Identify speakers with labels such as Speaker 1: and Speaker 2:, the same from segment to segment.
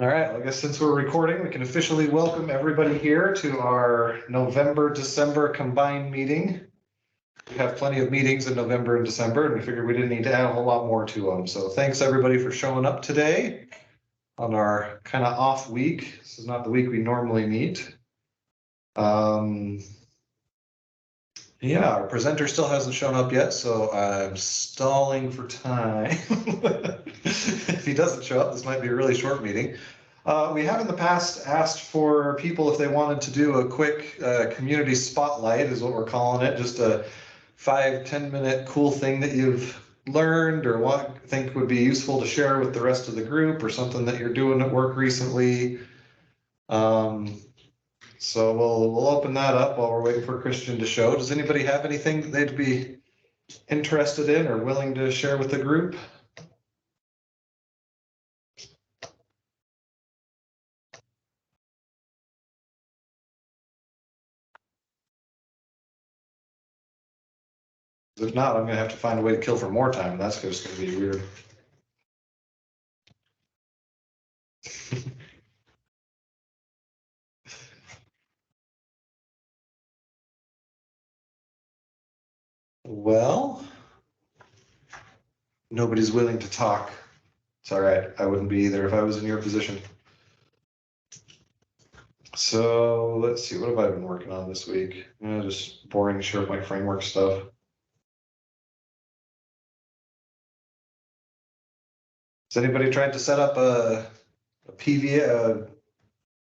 Speaker 1: All right, well, I guess since we're recording, we can officially welcome everybody here to our November-December combined meeting. We have plenty of meetings in November and December, and we figured we didn't need to add a whole lot more to them. So thanks everybody for showing up today on our kind of off week. This is not the week we normally meet. Yeah, our presenter still hasn't shown up yet, so I'm stalling for time. If he doesn't show up, this might be a really short meeting. We have in the past asked for people if they wanted to do a quick community spotlight, is what we're calling it, just a 5-10 minute cool thing that you've learned or what you think would be useful to share with the rest of the group, or something that you're doing at work recently. So we'll open that up while we're waiting for Christian to show. Does anybody have anything that they'd be interested in or willing to share with the group? If not, I'm gonna have to find a way to kill for more time, and that's just gonna be weird. Well, nobody's willing to talk. It's all right. I wouldn't be either if I was in your position. So let's see, what have I been working on this week? Just boring SharePoint framework stuff. Has anybody tried to set up a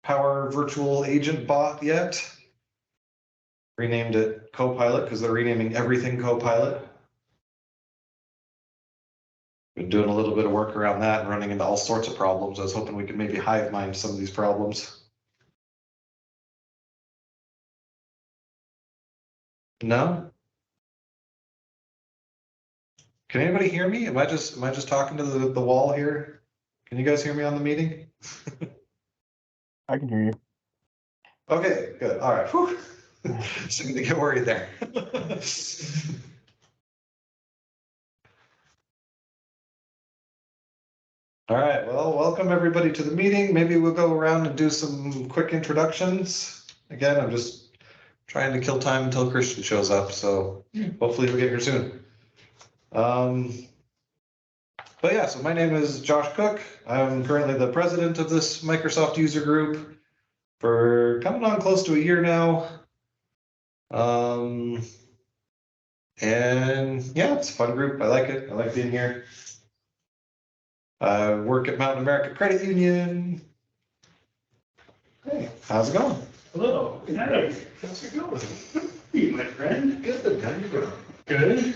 Speaker 1: Power Virtual Agent bot yet? Renamed it Copilot because they're renaming everything Copilot. Been doing a little bit of work around that and running into all sorts of problems. I was hoping we could maybe hive mind some of these problems. No? Can anybody hear me? Am I just talking to the wall here? Can you guys hear me on the meeting?
Speaker 2: I can hear you.
Speaker 1: Okay, good. All right. Whew. Starting to get worried there. All right, well, welcome everybody to the meeting. Maybe we'll go around and do some quick introductions. Again, I'm just trying to kill time until Christian shows up, so hopefully we'll get here soon. But yeah, so my name is Josh Cook. I'm currently the president of this Microsoft user group for coming on close to a year now. And yeah, it's a fun group. I like it. I like being here. I work at Mountain America Credit Union. Hey, how's it going?
Speaker 3: Hello. Hey, how's it going? Hey, my friend. Good. How you doing? Good.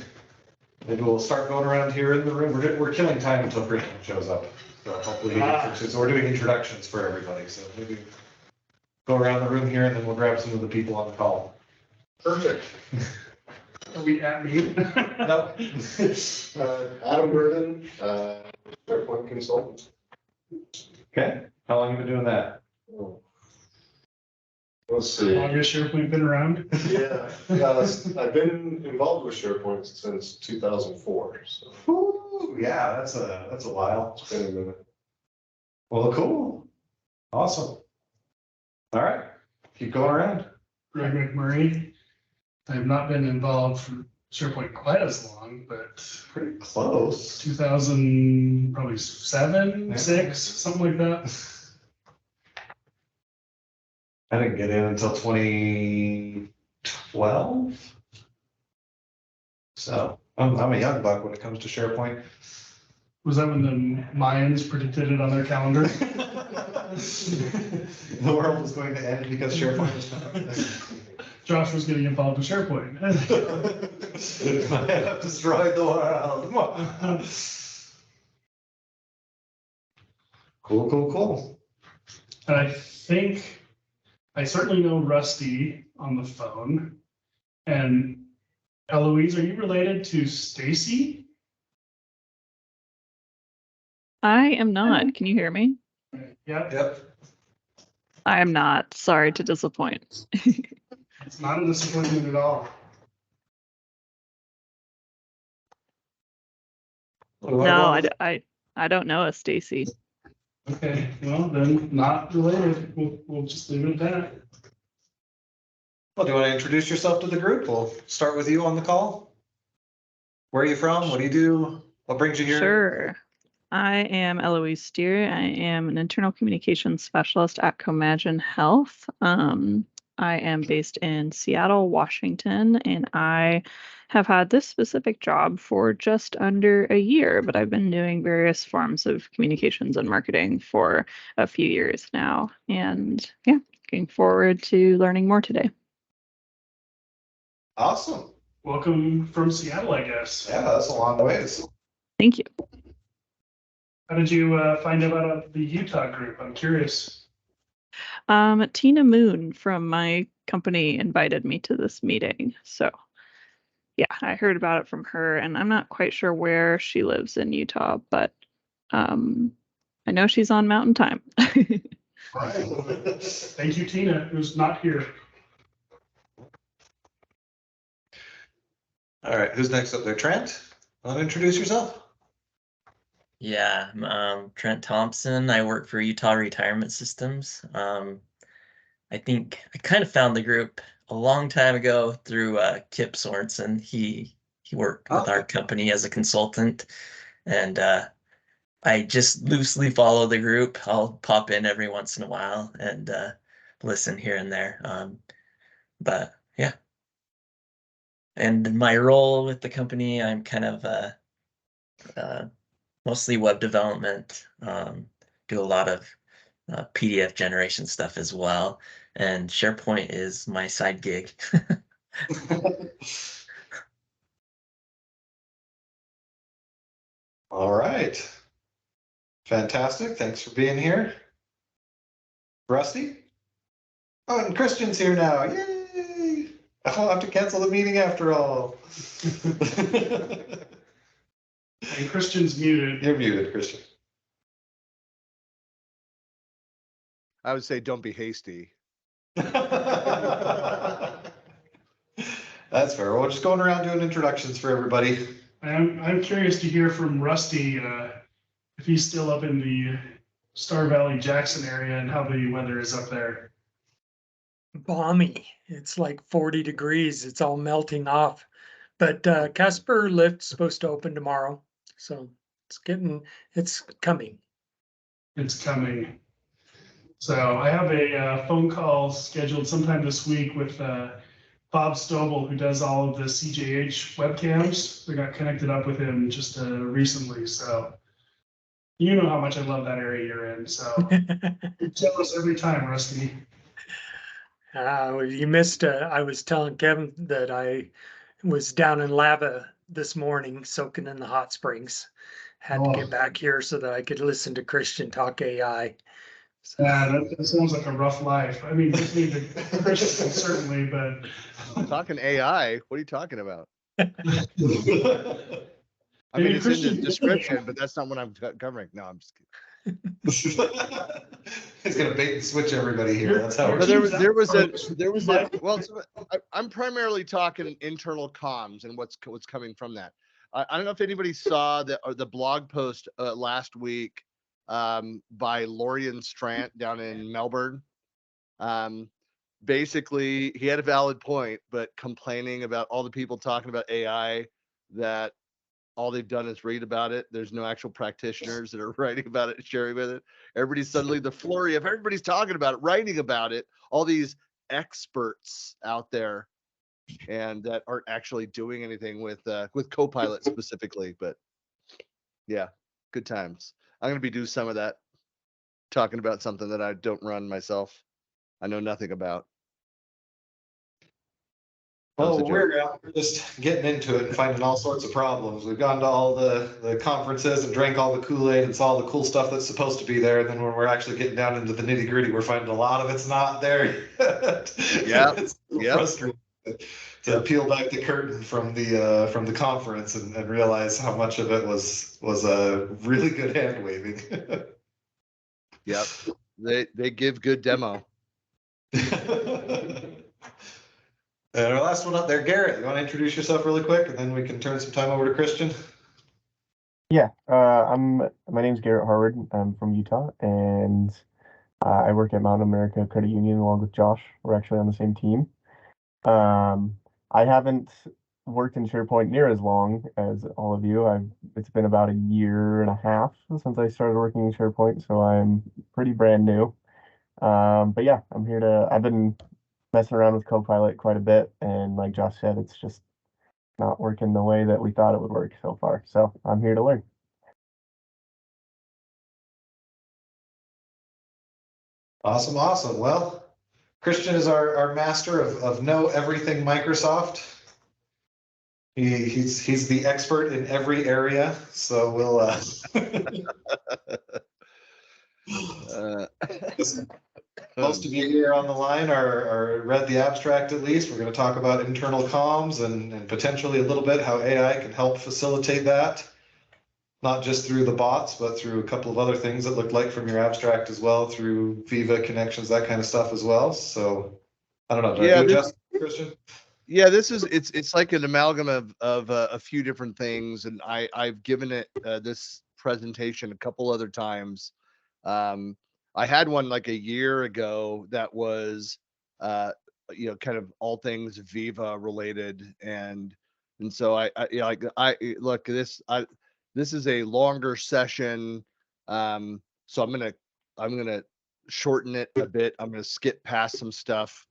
Speaker 1: Maybe we'll start going around here in the room. We're killing time until Christian shows up. So hopefully, so we're doing introductions for everybody. So maybe go around the room here and then we'll grab some of the people on the call.
Speaker 3: Perfect. Are we at me?
Speaker 1: No.
Speaker 4: Adam Burden, SharePoint consultant.
Speaker 1: Okay. How long have you been doing that?
Speaker 4: Let's see.
Speaker 3: Longest SharePoint been around?
Speaker 4: Yeah, I've been involved with SharePoint since 2004. So
Speaker 1: Ooh, yeah, that's a while.
Speaker 4: it's been a minute.
Speaker 1: Well, cool. Awesome. All right. Keep going around.
Speaker 3: Greg McMurray. I have not been involved for SharePoint quite as long, but
Speaker 1: Pretty close.
Speaker 3: 2000, probably 7,
Speaker 1: Yeah.
Speaker 3: 6, something like that.
Speaker 1: I didn't get in until 2012. So I'm a young buck when it comes to SharePoint.
Speaker 3: Was that when the Mayans predicted it on their calendar?
Speaker 1: The world was going to end because SharePoint was coming.
Speaker 3: Josh was getting involved with SharePoint.
Speaker 1: I have destroyed the world. Cool.
Speaker 3: And I think, I certainly know Rusty on the phone. And Eloise, are you related to Stacy?
Speaker 5: I am not. Can you hear me?
Speaker 3: Yeah,
Speaker 1: Yep.
Speaker 5: I am not. Sorry to disappoint.
Speaker 3: it's not a disappointment at all.
Speaker 5: No, I don't know a Stacy.
Speaker 3: Okay, well, then not related. We'll just leave it at that.
Speaker 1: Well, do you want to introduce yourself to the group? We'll start with you on the call. Where are you from? What do you do? What brings you here?
Speaker 5: Sure. I am Eloise Steer. I am an internal communications specialist at Comagine Health. I am based in Seattle, Washington, and I have had this specific job for just under a year, but I've been doing various forms of communications and marketing for a few years now. And yeah, looking forward to learning more today.
Speaker 1: Awesome.
Speaker 3: Welcome from Seattle, I guess.
Speaker 1: Yeah, that's a long ways.
Speaker 5: Thank you.
Speaker 3: How did you find out about the Utah group? I'm curious.
Speaker 5: Tina Moon from my company invited me to this meeting. So yeah, I heard about it from her, and I'm not quite sure where she lives in Utah, but I know she's on Mountain Time.
Speaker 3: Right. Thank you, Tina, who's not here.
Speaker 1: All right, who's next up there? Trent, want to introduce yourself?
Speaker 6: Yeah, I'm Trent Thompson. I work for Utah Retirement Systems. I think I kind of found the group a long time ago through Kip Sorensen. He worked with our company as a consultant, and I just loosely follow the group. I'll pop in every once in a while and listen here and there. But yeah, and my role with the company, I'm kind of mostly web development, do a lot of PDF generation stuff as well. And SharePoint is my side gig.
Speaker 1: All right. Fantastic. Thanks for being here. Rusty? Oh, and Christian's here now. Yay! I won't have to cancel the meeting after all.
Speaker 3: And Christian's muted.
Speaker 1: You're muted, Christian.
Speaker 2: I would say don't be hasty.
Speaker 1: That's fair. We're just going around doing introductions for everybody.
Speaker 3: I'm curious to hear from Rusty if he's still up in the Star Valley, Jackson area and how the weather is up there.
Speaker 7: Balmy. It's like 40 degrees. It's all melting off. But Casper Lift's supposed to open tomorrow. So it's coming.
Speaker 3: It's coming. So I have a phone call scheduled sometime this week with Bob Stovall, who does all of the CJH webcams. We got connected up with him just recently. So you know how much I love that area you're in. So you're jealous every time, Rusty.
Speaker 7: You missed. I was telling Kevin that I was down in Lava this morning, soaking in the hot springs. Had to get back here so that I could listen to Christian talk AI. So.
Speaker 3: Yeah, that sounds like a rough life. I mean, just need the Christian certainly, but
Speaker 2: Talking AI, what are you talking about? I
Speaker 3: Maybe
Speaker 2: mean, it's
Speaker 3: Christian-
Speaker 2: in the description, but that's not what I'm covering. No, I'm just kidding.
Speaker 1: He's gonna bait and switch everybody here. That's how.
Speaker 2: But there was a well, I'm primarily talking internal comms and what's coming from that. I don't know if anybody saw the blog post last week by Lorian Strant down in Melbourne. Basically, he had a valid point, but complaining about all the people talking about AI, that all they've done is read about it. There's no actual practitioners that are writing about it, sharing with it. Everybody's suddenly the flurry of everybody's talking about it, writing about it. All these experts out there, and that aren't actually doing anything with Copilot specifically. But yeah, good times. I'm gonna be doing some of that, talking about something that I don't run myself. I know nothing about.
Speaker 1: Well, we're just getting into it and finding all sorts of problems. We've gone to all the conferences and drank all the Kool-Aid and saw all the cool stuff that's supposed to be there. And then when we're actually getting down into the nitty gritty, we're finding a lot of it's not there yet.
Speaker 2: Yeah,
Speaker 1: It's frustrating to peel back the curtain from the conference and realize how much of it was a really good hand waving.
Speaker 2: Yep, they give good demo.
Speaker 1: And our last one up there, Garrett, you want to introduce yourself really quick and then we can turn some time over to Christian?
Speaker 8: Yeah, my name's Garrett Harwood. I'm from Utah, and I work at Mountain America Credit Union along with Josh. We're actually on the same team. I haven't worked in SharePoint near as long as all of you. It's been about a year and a half since I started working in SharePoint, so I'm pretty brand new. But yeah, I've been messing around with Copilot quite a bit, and like Josh said, it's just not working the way that we thought it would work so far. So I'm here to learn.
Speaker 1: Awesome, awesome. Well, Christian is our master of know everything Microsoft. He's the expert in every area, so we'll most of you here on the line are read the abstract at least. We're going to talk about internal comms and potentially a little bit how AI can help facilitate that. Not just through the bots, but through a couple of other things that looked like from your abstract as well, through Viva connections, that kind of stuff as well. So I don't know.
Speaker 2: Yeah,
Speaker 1: Christian?
Speaker 2: Yeah, it's like an amalgam of a few different things, and I've given it this presentation a couple other times. I had one like a year ago that was kind of all things Viva related, and so I look this is a longer session, so I'm gonna shorten it a bit. I'm gonna skip past some stuff.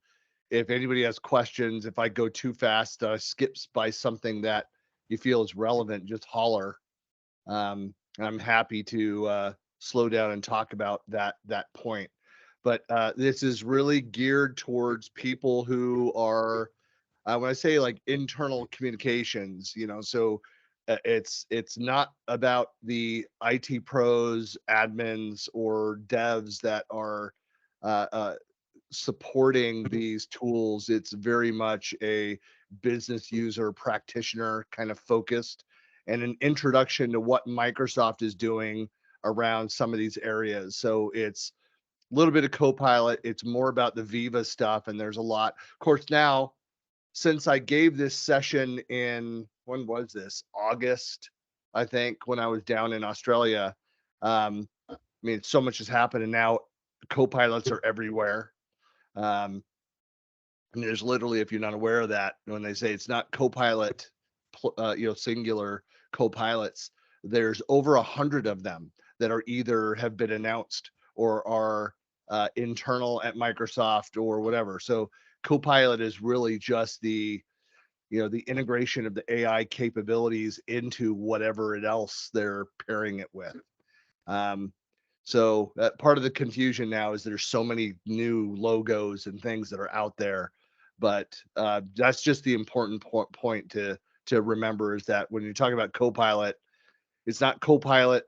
Speaker 2: If anybody has questions, if I go too fast, skips by something that you feel is relevant, just holler. I'm happy to slow down and talk about that point. But this is really geared towards people who are, when I say like internal communications, so it's not about the IT pros, admins, or devs that are supporting these tools. It's very much a business user practitioner kind of focused, and an introduction to what Microsoft is doing around some of these areas. So it's a little bit of Copilot. It's more about the Viva stuff, and there's a lot. Of course, now, since I gave this session in, when was this? August, I think, when I was down in Australia. I mean, so much has happened, and now Copilots are everywhere. And there's literally, if you're not aware of that, when they say it's not Copilot, singular Copilots, there's over 100 of them that are either have been announced or are internal at Microsoft or whatever. So Copilot is really just the integration of the AI capabilities into whatever else they're pairing it with. So part of the confusion now is there's so many new logos and things that are out there, but that's just the important point to remember, is that when you talk about Copilot, it's not Copilot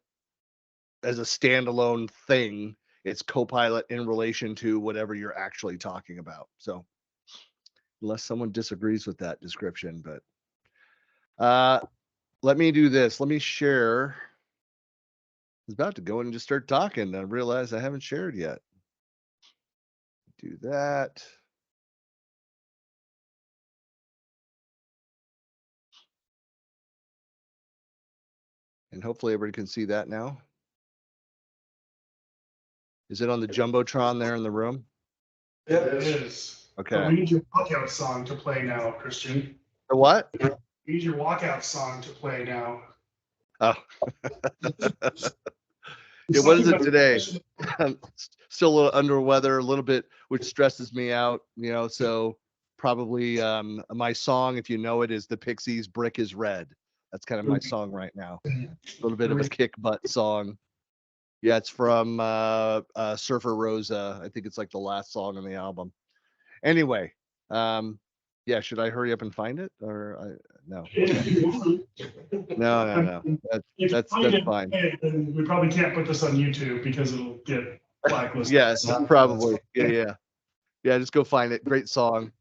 Speaker 2: as a standalone thing. It's Copilot in relation to whatever you're actually talking about. So unless someone disagrees with that description, but let me do this. Let me share. I was about to go in and just start talking, and I realized I haven't shared yet. Do that. And hopefully everybody can see that now. Is it on the Jumbotron there in the room?
Speaker 3: Yeah, it is.
Speaker 2: Okay.
Speaker 3: But we need your walkout song to play now, Christian.
Speaker 2: The what?
Speaker 3: We need your walkout song to play now.
Speaker 2: Oh. Yeah, what is it today? I'm still a little under weather, a little bit, which stresses me out, so probably my song, if you know it, is the Pixies' Brick is Red. That's kind of my song right now. A little bit of a kick butt song. Yeah, it's from Surfer Rosa. I think it's like the last song on the album. Anyway, yeah, should I hurry up and find it, or no? Okay. No. That's fine.
Speaker 3: Then we probably can't put this on YouTube because it'll get blacklisted.
Speaker 2: Yes, probably. Yeah. Just go find it. Great song.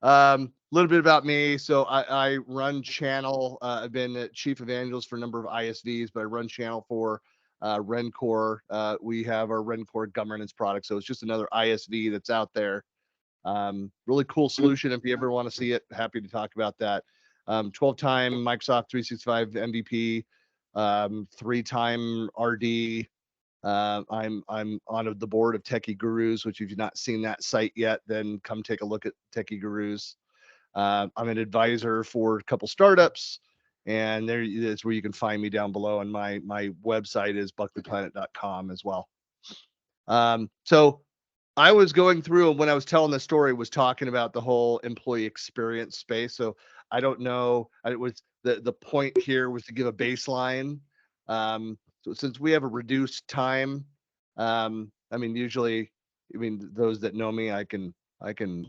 Speaker 2: Little bit about me. So I run channel. I've been chief evangelist for a number of ISVs, but I run channel for Rencore. We have our Rencore governance product. So it's just another ISV that's out there. Really cool solution. If you ever want to see it, happy to talk about that. 12-time Microsoft 365 MVP, 3-time RD. I'm on the board of Techie Gurus, which if you've not seen that site yet, then come take a look at Techie Gurus. I'm an advisor for a couple startups, and there is where you can find me down below. And my website is buckleyplanet.com as well. So I was going through, and when I was telling the story, was talking about the whole employee experience space. So I don't know. It was the point here was to give a baseline. So since we have a reduced time, I mean, usually, those that know me, I can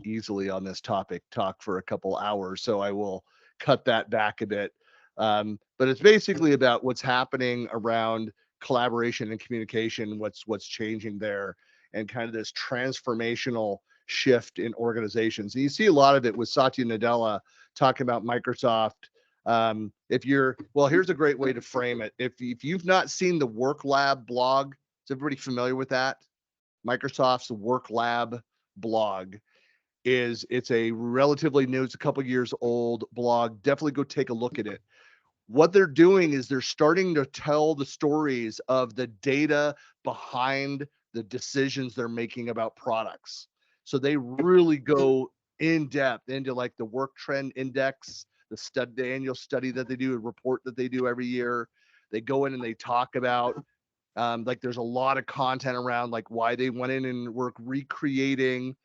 Speaker 2: easily on this topic talk for a couple hours. So I will cut that back a bit. But it's basically about what's happening around collaboration and communication, what's changing there, and kind of this transformational shift in organizations. And you see a lot of it with Satya Nadella talking about Microsoft. Here's a great way to frame it. If you've not seen the Work Lab blog, is everybody familiar with that? Microsoft's Work Lab blog it's a relatively new, it's a couple years old blog. Definitely go take a look at it. What they're doing is they're starting to tell the stories of the data behind the decisions they're making about products. So they really go in depth into like the work trend index, the annual study that they do, a report that they do every year. They go in and they talk about like there's a lot of content around like why they went in and were recreating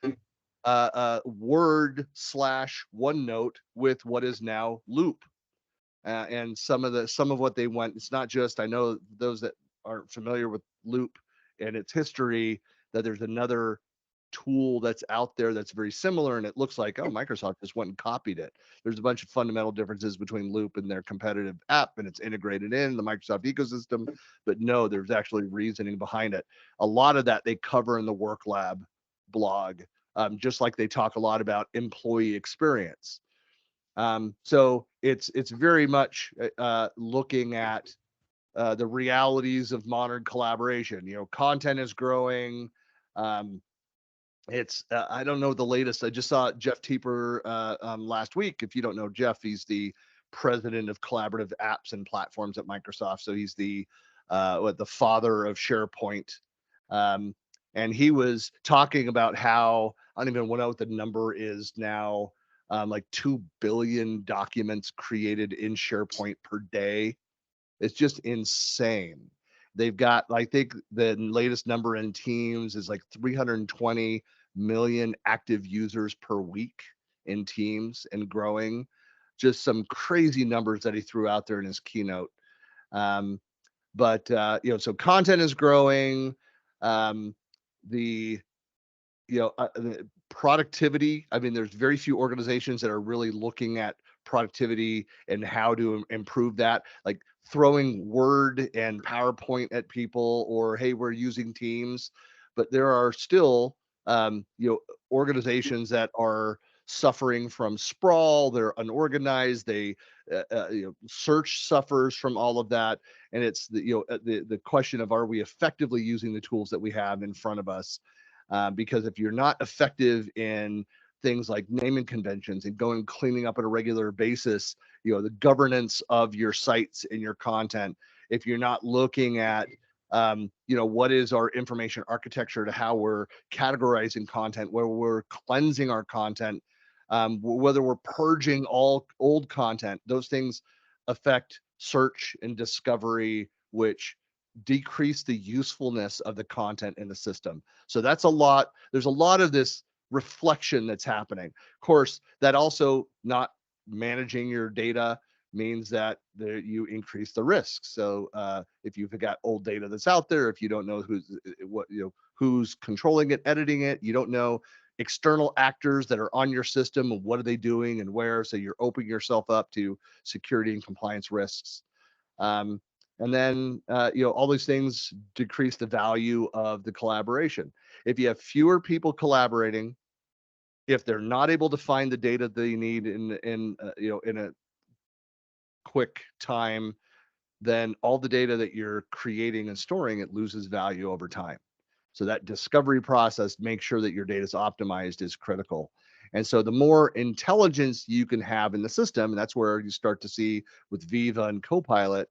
Speaker 2: Word / OneNote with what is now Loop. And some of what they went, it's not just, I know those that aren't familiar with Loop and its history, that there's another tool that's out there that's very similar, and it looks like, oh, Microsoft just went and copied it. There's a bunch of fundamental differences between Loop and their competitive app, and it's integrated in the Microsoft ecosystem, but no, there's actually reasoning behind it. A lot of that they cover in the Work Lab blog, just like they talk a lot about employee experience. So it's very much looking at the realities of modern collaboration. Content is growing. I don't know the latest. I just saw Jeff Teeper last week. If you don't know Jeff, he's the president of collaborative apps and platforms at Microsoft. So he's the father of SharePoint. And he was talking about how, I don't even know what the number is now, like 2 billion documents created in SharePoint per day. It's just insane. They've got, I think the latest number in Teams is like 320 million active users per week in Teams and growing. Just some crazy numbers that he threw out there in his keynote. So content is growing. The productivity, there's very few organizations that are really looking at productivity and how to improve that, like throwing Word and PowerPoint at people, or hey, we're using Teams. But there are still organizations that are suffering from sprawl. They're unorganized. They search suffers from all of that, and it's the question of, are we effectively using the tools that we have in front of us? Because if you're not effective in things like naming conventions and going cleaning up on a regular basis, the governance of your sites and your content, if you're not looking at, what is our information architecture to how we're categorizing content, where we're cleansing our content, whether we're purging all old content, those things affect search and discovery, which decrease the usefulness of the content in the system. So that's a lot. There's a lot of this reflection that's happening. Of course, that also not managing your data means that you increase the risk. So if you've got old data that's out there, if you don't know who's controlling it, editing it, you don't know external actors that are on your system and what are they doing and where, so you're opening yourself up to security and compliance risks. And then, all these things decrease the value of the collaboration. If you have fewer people collaborating, if they're not able to find the data they need in a quick time, then all the data that you're creating and storing, it loses value over time. So that discovery process, make sure that your data is optimized, is critical. And so the more intelligence you can have in the system, and that's where you start to see with Viva and Copilot,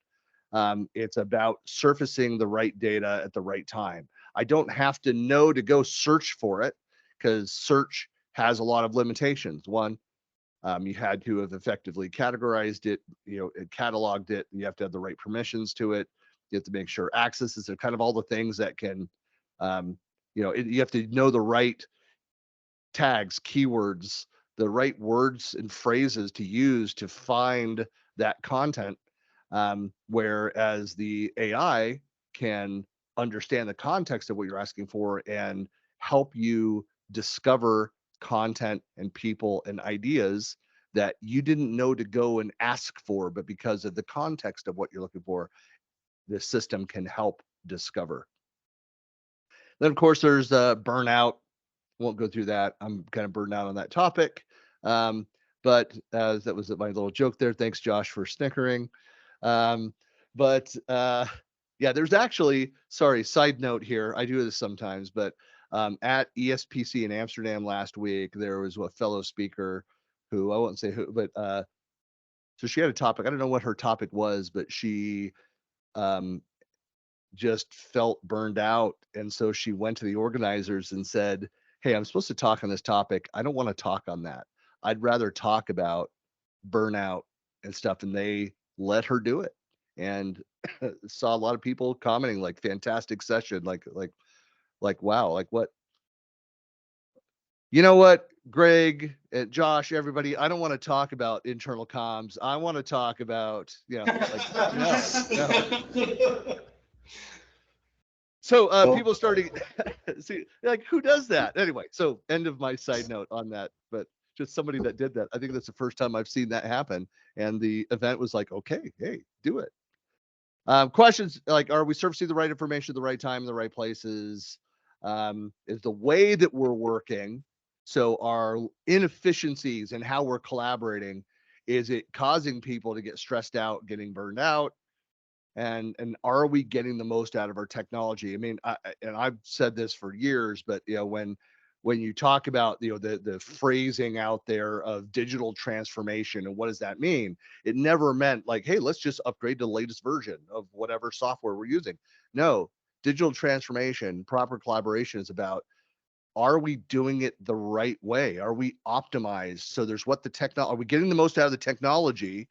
Speaker 2: It's about surfacing the right data at the right time. I don't have to know to go search for it, because search has a lot of limitations. One, you had to have effectively categorized it, cataloged it. You have to have the right permissions to it. You have to make sure accesses are kind of all the things that can, you have to know the right tags, keywords, the right words and phrases to use to find that content. Whereas the AI can understand the context of what you're asking for and help you discover content and people and ideas that you didn't know to go and ask for, but because of the context of what you're looking for, the system can help discover. Then, of course, there's burnout. Won't go through that. I'm kind of burned out on that topic. But that was my little joke there. Thanks, Josh, for snickering. Yeah, there's actually, sorry, side note here. I do this sometimes, but at ESPC in Amsterdam last week, there was a fellow speaker who, I won't say who, but so she had a topic. I don't know what her topic was, but she just felt burned out. And so she went to the organizers and said, hey, I'm supposed to talk on this topic. I don't want to talk on that. I'd rather talk about burnout and stuff. And they let her do it. And saw a lot of people commenting like, fantastic session. Like, wow, like what? You know what, Greg, Josh, everybody, I don't want to talk about internal comms. I want to talk about, no. So people starting, see, like, who does that? Anyway, so end of my side note on that, but just somebody that did that. I think that's the first time I've seen that happen. And the event was like, okay, hey, do it. Questions like, are we surfacing the right information at the right time in the right places? Is the way that we're working, so our inefficiencies and how we're collaborating, is it causing people to get stressed out, getting burned out? And are we getting the most out of our technology? I mean, I've said this for years, but when you talk about the phrasing out there of digital transformation and what does that mean, it never meant like, hey, let's just upgrade to the latest version of whatever software we're using. No, digital transformation, proper collaboration is about, are we doing it the right way? Are we optimized? So there's what the technology, are we getting the most out of the technology?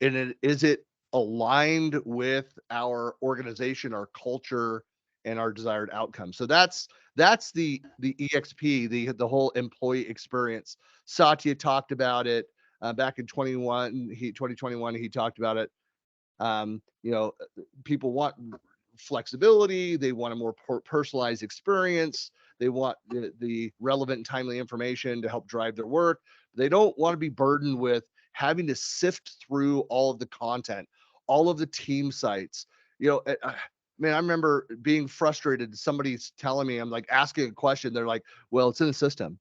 Speaker 2: And is it aligned with our organization, our culture, and our desired outcome? So that's the EXP, the whole employee experience. Satya talked about it back in 2021. He talked about it. People want flexibility. They want a more personalized experience. They want the relevant and timely information to help drive their work. They don't want to be burdened with having to sift through all of the content, all of the team sites. Man, I remember being frustrated. Somebody's telling me, I'm like asking a question. They're like, well, it's in the system.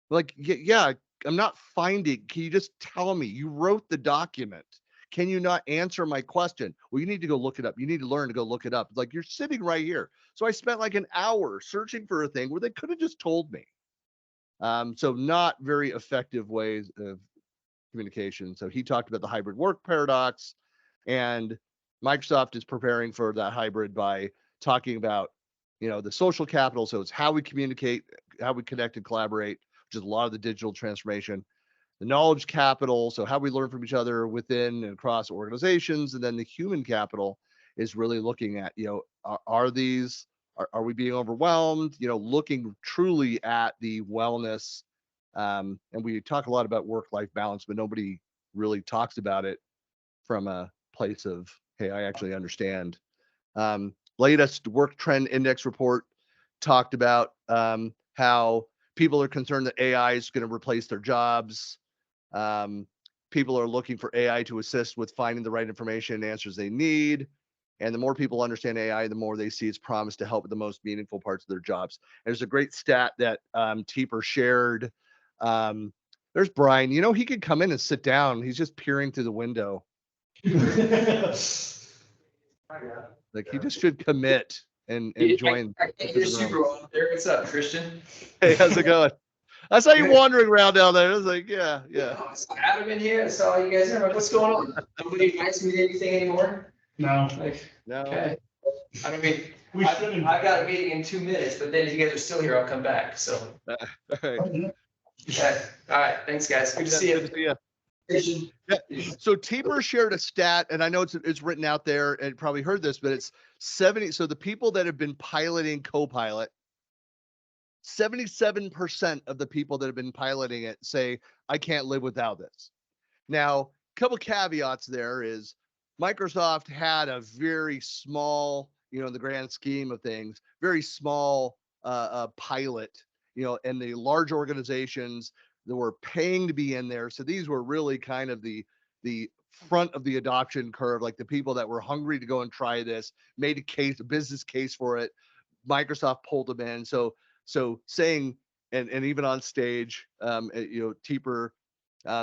Speaker 2: Like, yeah, I'm not finding. Can you just tell me? You wrote the document. Can you not answer my question? Well, you need to go look it up. You need to learn to go look it up. Like, you're sitting right here. So I spent like an hour searching for a thing where they could have just told me. So not very effective ways of communication. So he talked about the hybrid work paradox, and Microsoft is preparing for that hybrid by talking about, the social capital. So it's how we communicate, how we connect and collaborate, which is a lot of the digital transformation. The knowledge capital, so how we learn from each other within and across organizations. And then the human capital is really looking at, are we being overwhelmed? Looking truly at the wellness. And we talk a lot about work-life balance, but nobody really talks about it from a place of, hey, I actually understand. Latest work trend index report talked about how people are concerned that AI is going to replace their jobs. People are looking for AI to assist with finding the right information and answers they need. And the more people understand AI, the more they see its promise to help with the most meaningful parts of their jobs. And there's a great stat that Teeper shared. There's Brian. He could come in and sit down. He's just peering through the window. Like, he just should commit and join.
Speaker 9: I can't hear super well up there. What's up, Christian?
Speaker 2: Hey, how's it going? I saw you wandering around down there. I was like, yeah.
Speaker 9: I saw Adam in here. I saw you guys there. Like, what's going on? Nobody invites me to anything anymore.
Speaker 3: No,
Speaker 9: Like,
Speaker 2: No.
Speaker 9: okay. I mean,
Speaker 3: we shouldn't.
Speaker 9: I've got a meeting in 2 minutes, but then if you guys are still here, I'll come back. So,
Speaker 2: All right.
Speaker 9: okay. All right. Thanks, guys. Good to see
Speaker 2: Good
Speaker 9: you.
Speaker 2: to see you. Yeah. So Teeper shared a stat, and I know it's written out there, and probably heard this, but it's 70. So the people that have been piloting Copilot, 77% of the people that have been piloting it say, I can't live without this. Now, a couple caveats there is Microsoft had a very small, in the grand scheme of things, very small pilot, and the large organizations that were paying to be in there. So these were really kind of the front of the adoption curve, like the people that were hungry to go and try this, made a business case for it. Microsoft pulled them in. So saying, and even on stage, Teeper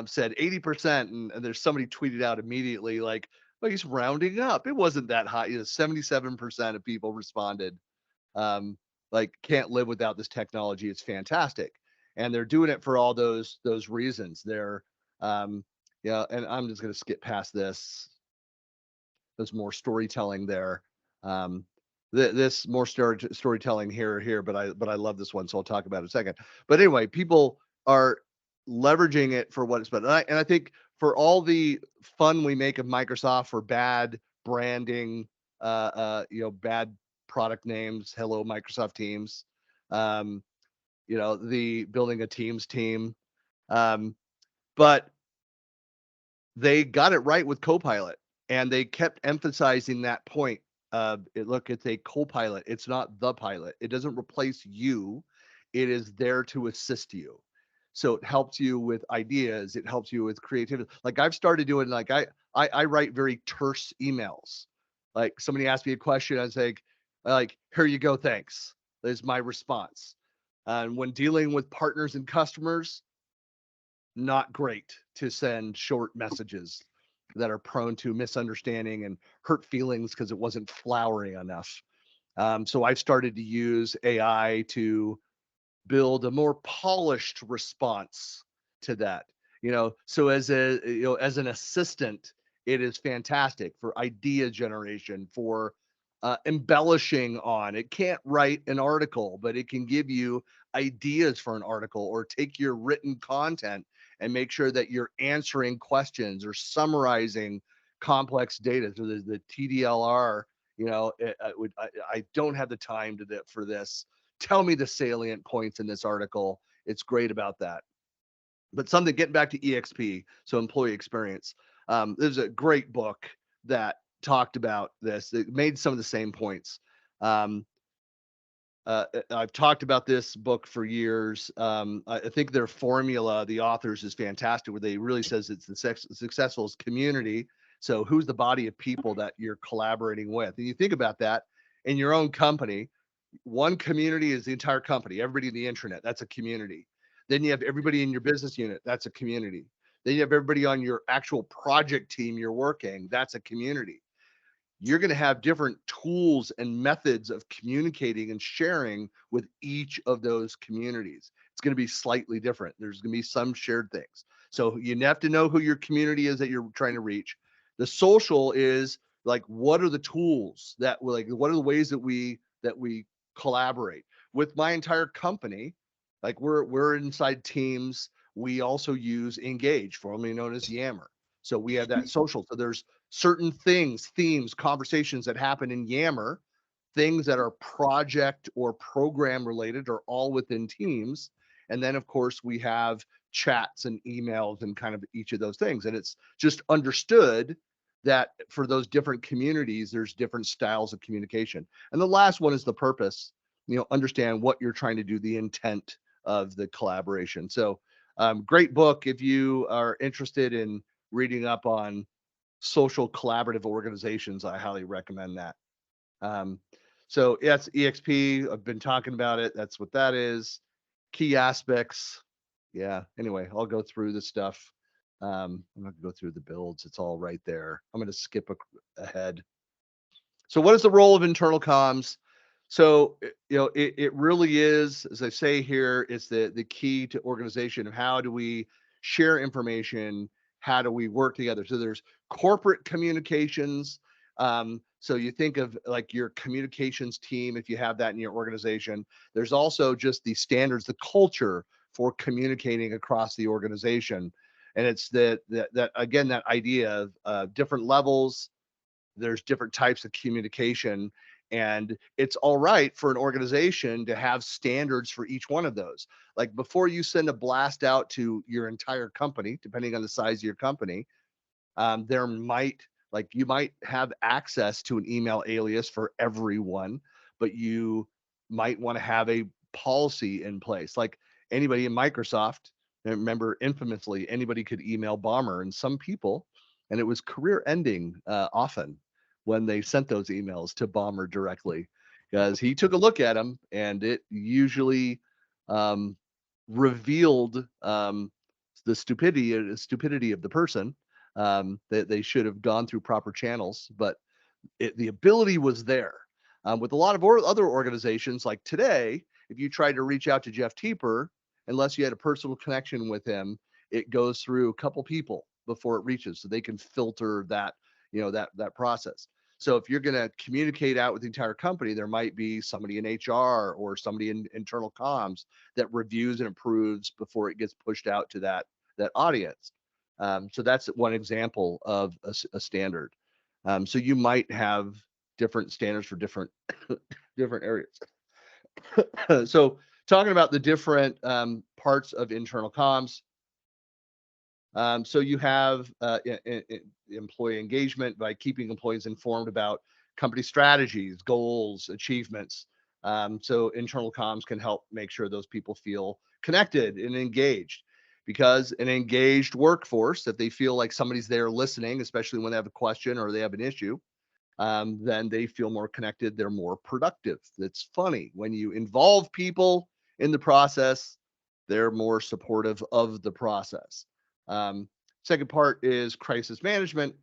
Speaker 2: said 80%, and there's somebody tweeted out immediately like, well, he's rounding up. It wasn't that high. 77% of people responded, like, can't live without this technology. It's fantastic. And they're doing it for all those reasons. They're, and I'm just going to skip past this. There's more storytelling there. This more storytelling here, but I love this one, so I'll talk about it in a second. But anyway, people are leveraging it for what it's been, and I think for all the fun we make of Microsoft for bad branding, bad product names, hello Microsoft Teams, the building a Teams team, but they got it right with Copilot, and they kept emphasizing that point. Look, it's a co-pilot. It's not the pilot. It doesn't replace you. It is there to assist you. So it helps you with ideas. It helps you with creativity. Like I've started doing, like I write very terse emails. Like somebody asked me a question, I was like, here you go, thanks. There's my response. And when dealing with partners and customers, not great to send short messages that are prone to misunderstanding and hurt feelings because it wasn't flowery enough. So I've started to use AI to build a more polished response to that. So as an assistant, it is fantastic for idea generation, for embellishing on. It can't write an article, but it can give you ideas for an article, or take your written content and make sure that you're answering questions or summarizing complex data. So the TDLR, I don't have the time for this. Tell me the salient points in this article. It's great about that. But something, getting back to EXP, so employee experience. There's a great book that talked about this. It made some of the same points. I've talked about this book for years. I think their formula, the authors, is fantastic, where they really says it's the successful community. So who's the body of people that you're collaborating with? And you think about that in your own company. One community is the entire company, everybody in the intranet, that's a community. Then you have everybody in your business unit, that's a community. Then you have everybody on your actual project team you're working, that's a community. You're going to have different tools and methods of communicating and sharing with each of those communities. It's going to be slightly different. There's going to be some shared things. So you have to know who your community is that you're trying to reach. The social is like, what are the tools what are the ways that we collaborate with my entire company? Like we're inside Teams. We also use Engage, formerly known as Yammer. So we have that social. So there's certain things, themes, conversations that happen in Yammer, things that are project or program related, are all within Teams. And then of course we have chats and emails and kind of each of those things. And it's just understood that for those different communities, there's different styles of communication. And the last one is the purpose. Understand what you're trying to do, the intent of the collaboration. So great book. If you are interested in reading up on social collaborative organizations, I highly recommend that. So yes, EXP, I've been talking about it. That's what that is. Key aspects. Yeah. Anyway, I'll go through the stuff. I'm not going to go through the builds. It's all right there. I'm going to skip ahead. So what is the role of internal comms? So, it really is, as I say here, it's the key to organization of how do we share information? How do we work together? So there's corporate communications, So you think of like your communications team, if you have that in your organization. There's also just the standards, the culture for communicating across the organization. And it's that again, that idea of different levels, there's different types of communication, and it's all right for an organization to have standards for each one of those. Like before you send a blast out to your entire company, depending on the size of your company, there might, like you might have access to an email alias for everyone, but you might want to have a policy in place. Like anybody in Microsoft, remember infamously, anybody could email Bomber, and some people, and it was career ending often when they sent those emails to Bomber directly, because he took a look at them and it usually revealed the stupidity of the person. That they should have gone through proper channels, but the ability was there. With a lot of other organizations, like today, if you try to reach out to Jeff Teeper, unless you had a personal connection with him, it goes through a couple people before it reaches, so they can filter that, that process. So if you're going to communicate out with the entire company, there might be somebody in HR or somebody in internal comms that reviews and approves before it gets pushed out to that audience. So that's one example of a standard. So you might have different standards for different different areas. So talking about the different parts of internal comms. So you have employee engagement by keeping employees informed about company strategies, goals, achievements. So internal comms can help make sure those people feel connected and engaged, because an engaged workforce, if they feel like somebody's there listening, especially when they have a question or they have an issue, then they feel more connected. They're more productive. It's funny, when you involve people in the process, they're more supportive of the process. Second part is crisis management.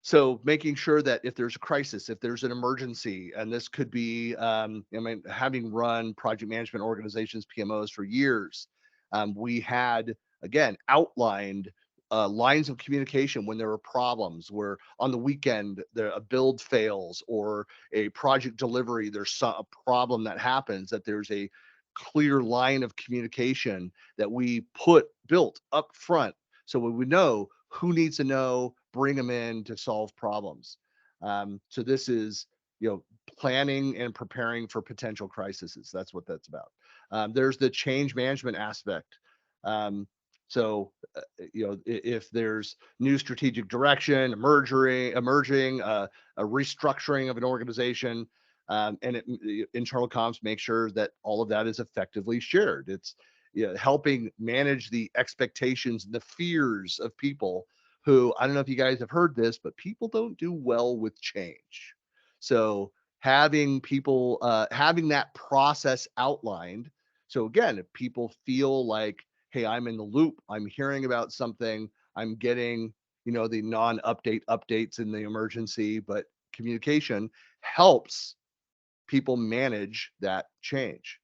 Speaker 2: So making sure that if there's a crisis, if there's an emergency, and this could be, having run project management organizations, PMOs for years, we had, again, outlined lines of communication when there were problems, where on the weekend a build fails or a project delivery, there's a problem that happens, that there's a clear line of communication that we built up front, so we would know who needs to know, bring them in to solve problems. So this is, planning and preparing for potential crises. That's what that's about. There's the change management aspect. If there's new strategic direction, emerging, a restructuring of an organization, internal comms make sure that all of that is effectively shared. It's helping manage the expectations and the fears of people who, I don't know if you guys have heard this, but people don't do well with change. So having people, having that process outlined. So again, if people feel like, hey, I'm in the loop, I'm hearing about something, I'm getting, the non-update updates in the emergency, but communication helps people manage that change.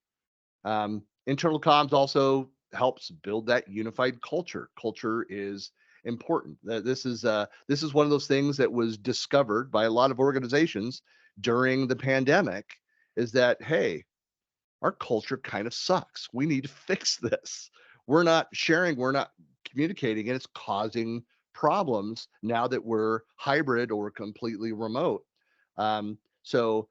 Speaker 2: Internal comms also helps build that unified culture. Culture is important. This is one of those things that was discovered by a lot of organizations during the pandemic, is that, hey, our culture kind of sucks. We need to fix this. We're not sharing, we're not communicating, and it's causing problems now that we're hybrid or completely remote. So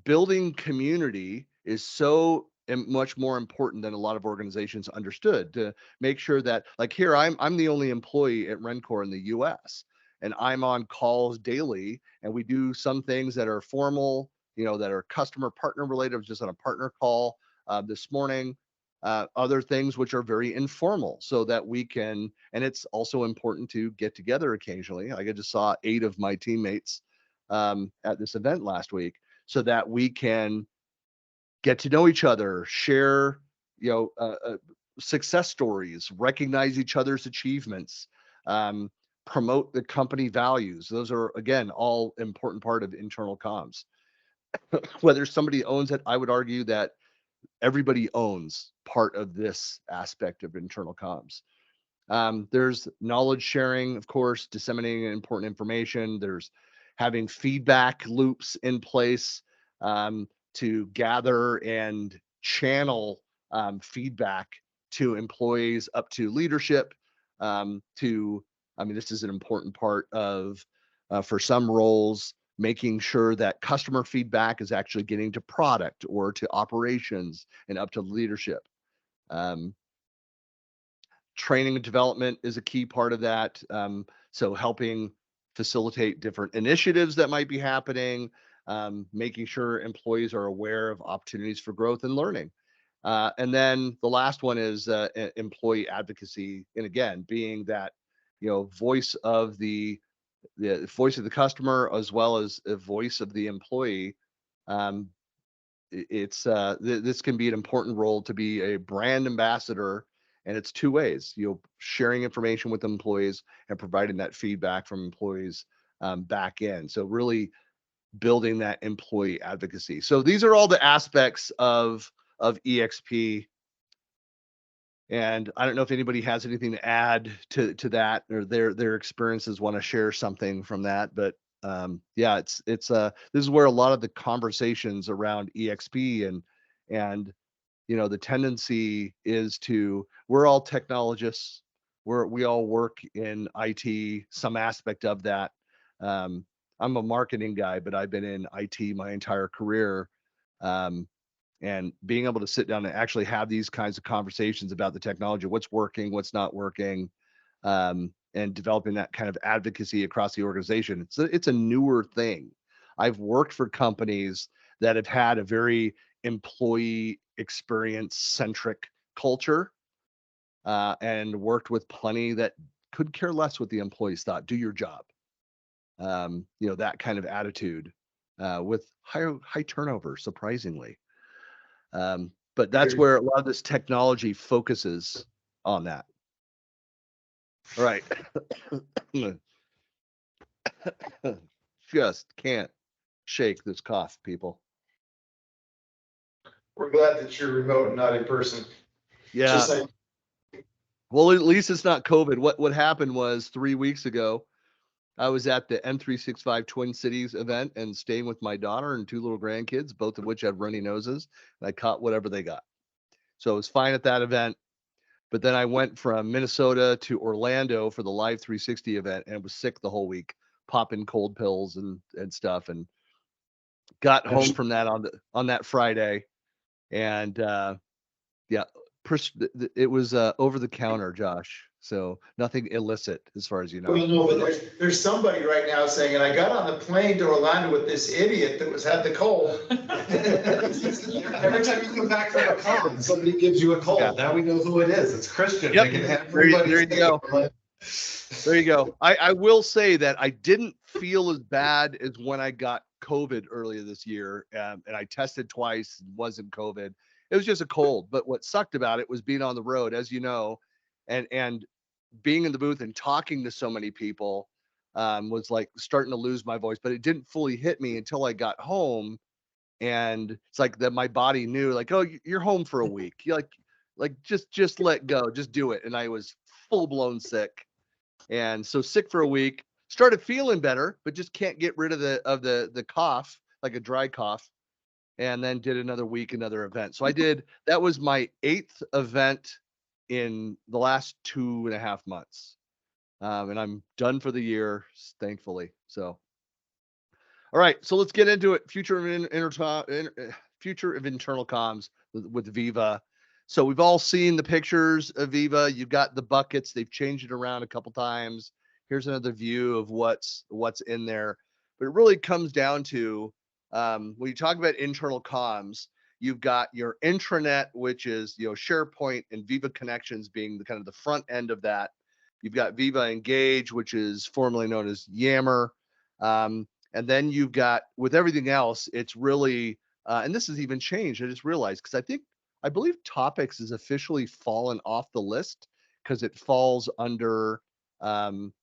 Speaker 2: building community is so much more important than a lot of organizations understood, to make sure that, like here, I'm the only employee at Rencor in the US, and I'm on calls daily, and we do some things that are formal, that are customer partner related. I was just on a partner call this morning. Other things which are very informal, so that we can, and it's also important to get together occasionally. Like I just saw 8 of my teammates at this event last week, so that we can get to know each other, share, success stories, recognize each other's achievements, promote the company values. Those are, again, all important part of internal comms. Whether somebody owns it, I would argue that everybody owns part of this aspect of internal comms. There's knowledge sharing, of course, disseminating important information. There's having feedback loops in place to gather and channel feedback to employees up to leadership. This is an important part of, for some roles, making sure that customer feedback is actually getting to product or to operations and up to leadership. Training and development is a key part of that. So helping facilitate different initiatives that might be happening, making sure employees are aware of opportunities for growth and learning. And then the last one is employee advocacy. And again, being that, voice of the voice of the customer as well as a voice of the employee. This can be an important role to be a brand ambassador, and it's two ways, sharing information with employees and providing that feedback from employees back in. So really building that employee advocacy. So these are all the aspects of EXP. And I don't know if anybody has anything to add to that, or their experiences, want to share something from that. But yeah, this is where a lot of the conversations around EXP and the tendency is we're all technologists. We all work in IT, some aspect of that. I'm a marketing guy, but I've been in IT my entire career. And being able to sit down and actually have these kinds of conversations about the technology, what's working, what's not working, and developing that kind of advocacy across the organization. It's a newer thing. I've worked for companies that have had a very employee experience centric culture, and worked with plenty that could care less what the employees thought. Do your job. That kind of attitude, with high turnover, surprisingly. But that's where a lot of this technology focuses on that. All right. Just can't shake this cough, people.
Speaker 10: We're glad that you're remote and not in person.
Speaker 2: Yeah. Well, at least it's not COVID. What happened was 3 weeks ago, I was at the M365 Twin Cities event and staying with my daughter and 2 little grandkids, both of which had runny noses, and I caught whatever they got. So it was fine at that event. But then I went from Minnesota to Orlando for the Live 360 event and was sick the whole week, popping cold pills and stuff, and got home from that on that Friday. And yeah, it was over the counter, Josh. So nothing illicit as far as you know.
Speaker 10: Well, no, but there's somebody right now saying, and I got on the plane to Orlando with this idiot that had the cold.
Speaker 1: Every time you come back from a con, somebody gives you a cold. Yeah. Now we know who it is. It's Christian.
Speaker 2: Yep.
Speaker 1: They can have
Speaker 2: there you go. There you go. I will say that I didn't feel as bad as when I got COVID earlier this year, and I tested twice, wasn't COVID. It was just a cold. But what sucked about it was being on the road, as you know, and being in the booth and talking to so many people, was like starting to lose my voice. But it didn't fully hit me until I got home, and it's like that my body knew, like, oh, you're home for a week. You're like just let go, just do it. And I was full blown sick, and so sick for a week. Started feeling better, but just can't get rid of the cough, like a dry cough. And then did another week, another event. So that was my 8th event in the last 2.5 months. And I'm done for the year, thankfully. So, all right, so let's get into it. Future of internal comms with Viva. So we've all seen the pictures of Viva. You've got the buckets. They've changed it around a couple times. Here's another view of what's in there. But it really comes down to, when you talk about internal comms, you've got your intranet, which is SharePoint and Viva Connections being the kind of the front end of that. You've got Viva Engage, which is formerly known as Yammer, and then you've got, with everything else, it's really and this has even changed. I just realized, because I believe Topics has officially fallen off the list because it falls under the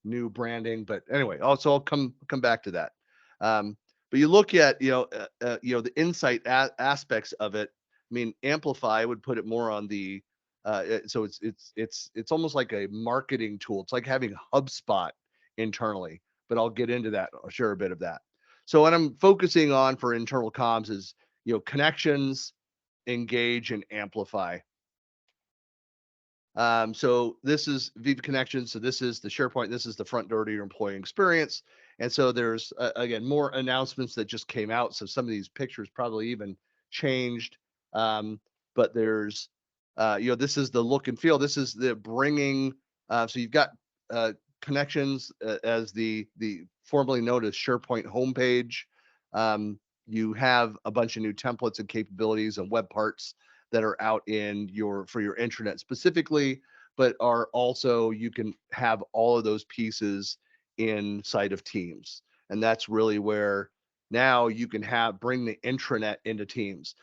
Speaker 2: new branding. But anyway, also I'll come back to that. But you look at the insight aspects of it. I mean, Amplify would put it more on the so it's almost like a marketing tool. It's like having HubSpot internally, but I'll get into that. I'll share a bit of that. So what I'm focusing on for internal comms is, connections, engage, and amplify. So this is Viva Connections. So this is the SharePoint. This is the front door to your employee experience. And so there's, again, more announcements that just came out. So some of these pictures probably even changed. But there's, this is the look and feel. This is the bringing. So you've got Connections as the formerly known as SharePoint homepage. You have a bunch of new templates and capabilities and web parts that are out for your intranet specifically, but are also, you can have all of those pieces inside of Teams. And that's really where now you can bring the intranet into Teams.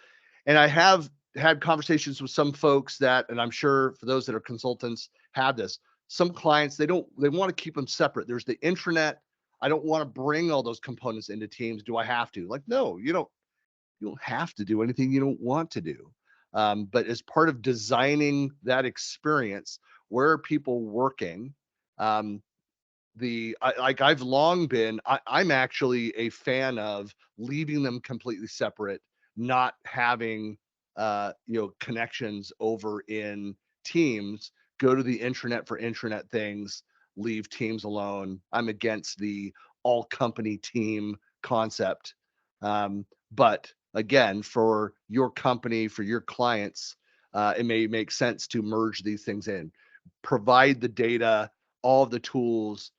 Speaker 2: And I have had conversations with some folks that, and I'm sure for those that are consultants have this, some clients, they want to keep them separate. There's the intranet. I don't want to bring all those components into Teams. Do I have to? Like, no, you don't have to do anything you don't want to do. But as part of designing that experience, where are people working? I've long been, I'm actually a fan of leaving them completely separate, not having, connections over in Teams. Go to the intranet for intranet things, leave Teams alone. I'm against the all company team concept. But again, for your company, for your clients, it may make sense to merge these things in, provide the data, all of the tools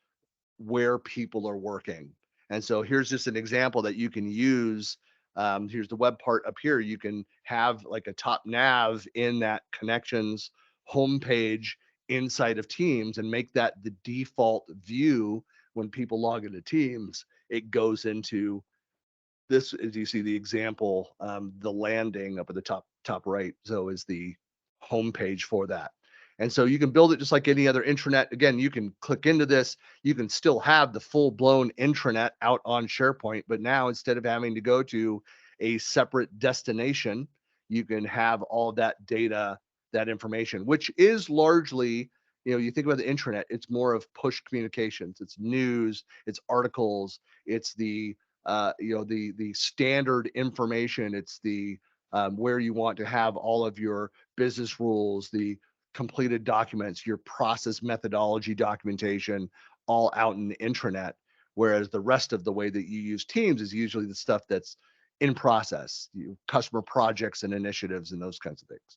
Speaker 2: where people are working. And so here's just an example that you can use. Here's the web part up here. You can have like a top nav in that Connections homepage inside of Teams and make that the default view when people log into Teams. It goes into this, as you see the example, the landing up at the top right. So is the homepage for that. And so you can build it just like any other intranet. Again, you can click into this. You can still have the full-blown intranet out on SharePoint, but now instead of having to go to a separate destination, you can have all that data, that information, which is largely, you think about the intranet, it's more of push communications. It's news, it's articles, it's the the standard information. It's the where you want to have all of your business rules, the completed documents, your process methodology documentation, all out in the intranet. Whereas the rest of the way that you use Teams is usually the stuff that's in process, customer projects and initiatives and those kinds of things.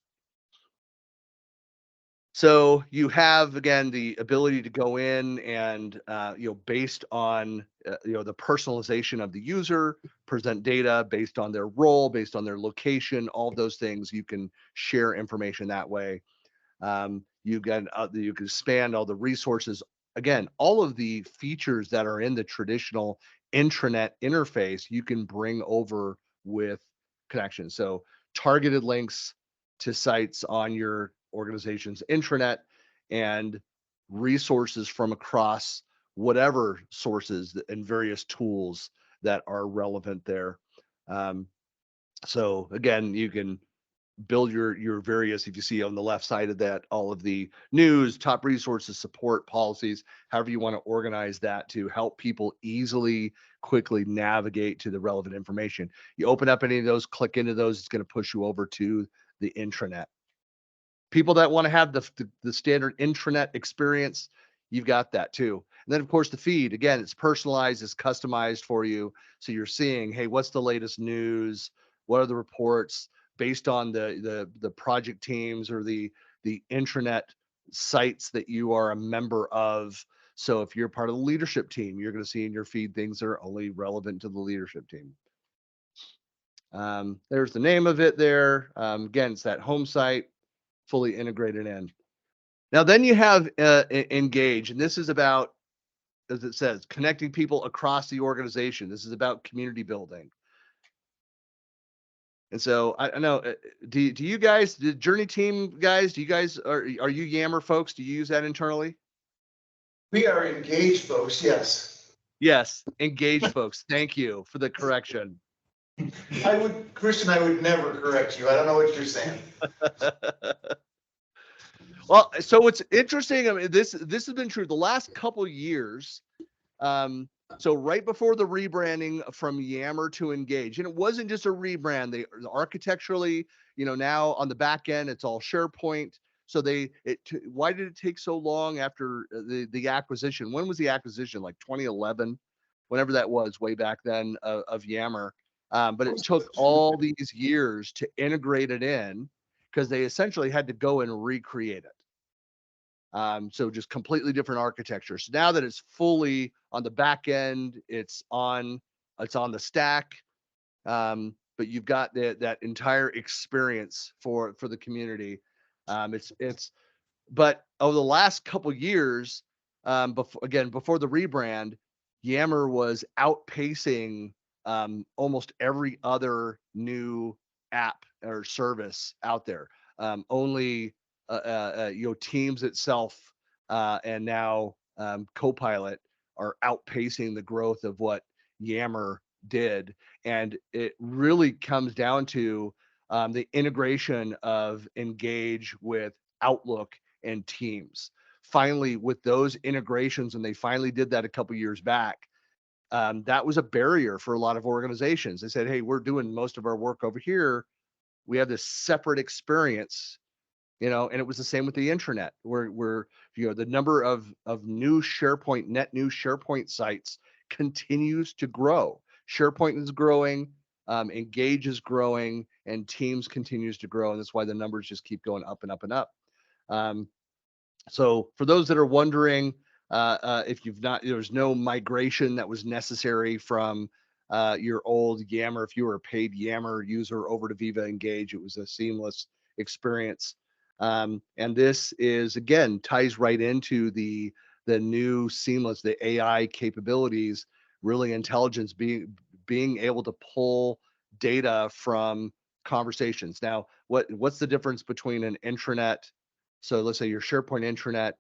Speaker 2: So you have, again, the ability to go in and, based on, the personalization of the user, present data based on their role, based on their location, all of those things. You can share information that way. You can expand all the resources. Again, all of the features that are in the traditional intranet interface, you can bring over with Connections. So targeted links to sites on your organization's intranet and resources from across whatever sources and various tools that are relevant there. So again, you can build your various, if you see on the left side of that, all of the news, top resources, support, policies, however you want to organize that to help people easily, quickly navigate to the relevant information. You open up any of those, click into those, it's going to push you over to the intranet. People that want to have the standard intranet experience, you've got that too. And then of course the feed, again, it's personalized, it's customized for you. So you're seeing, hey, what's the latest news? What are the reports based on the project teams or the intranet sites that you are a member of? So if you're part of the leadership team, you're going to see in your feed things that are only relevant to the leadership team. There's the name of it there. Again, it's that home site, fully integrated in. Now, then you have Engage, and this is about, as it says, connecting people across the organization. This is about community building. And so I know, do you guys, the Journey team guys, do you guys, are you Yammer folks? Do you use that internally?
Speaker 10: We are engaged folks, yes.
Speaker 2: Yes, engaged folks. Thank you for the correction.
Speaker 10: Christian, I would never correct you. I don't know what you're saying.
Speaker 2: Well, so what's interesting, I mean, this has been true the last couple of years. So right before the rebranding from Yammer to Engage, and it wasn't just a rebrand, they architecturally, now on the back end, it's all SharePoint. So why did it take so long after the acquisition? When was the acquisition? Like 2011, whenever that was, way back then of Yammer. But it took all these years to integrate it in because they essentially had to go and recreate it. So just completely different architecture. So now that it's fully on the back end, it's on the stack, but you've got that entire experience for the community. But over the last couple years, before the rebrand, Yammer was outpacing almost every other new app or service out there. Only Teams itself and now Copilot are outpacing the growth of what Yammer did, and it really comes down to the integration of Engage with Outlook and Teams. Finally, with those integrations, and they finally did that a couple years back, that was a barrier for a lot of organizations. They said, hey, we're doing most of our work over here. We have this separate experience, and it was the same with the intranet, where the number of net new SharePoint sites continues to grow. SharePoint is growing, Engage is growing, and Teams continues to grow, and that's why the numbers just keep going up and up and up. So for those that are wondering, if there's no migration that was necessary from your old Yammer. If you were a paid Yammer user over to Viva Engage, it was a seamless experience. And this is, again, ties right into the new seamless, the AI capabilities, really intelligence, being able to pull data from conversations. Now, what's the difference between an intranet? So let's say your SharePoint intranet,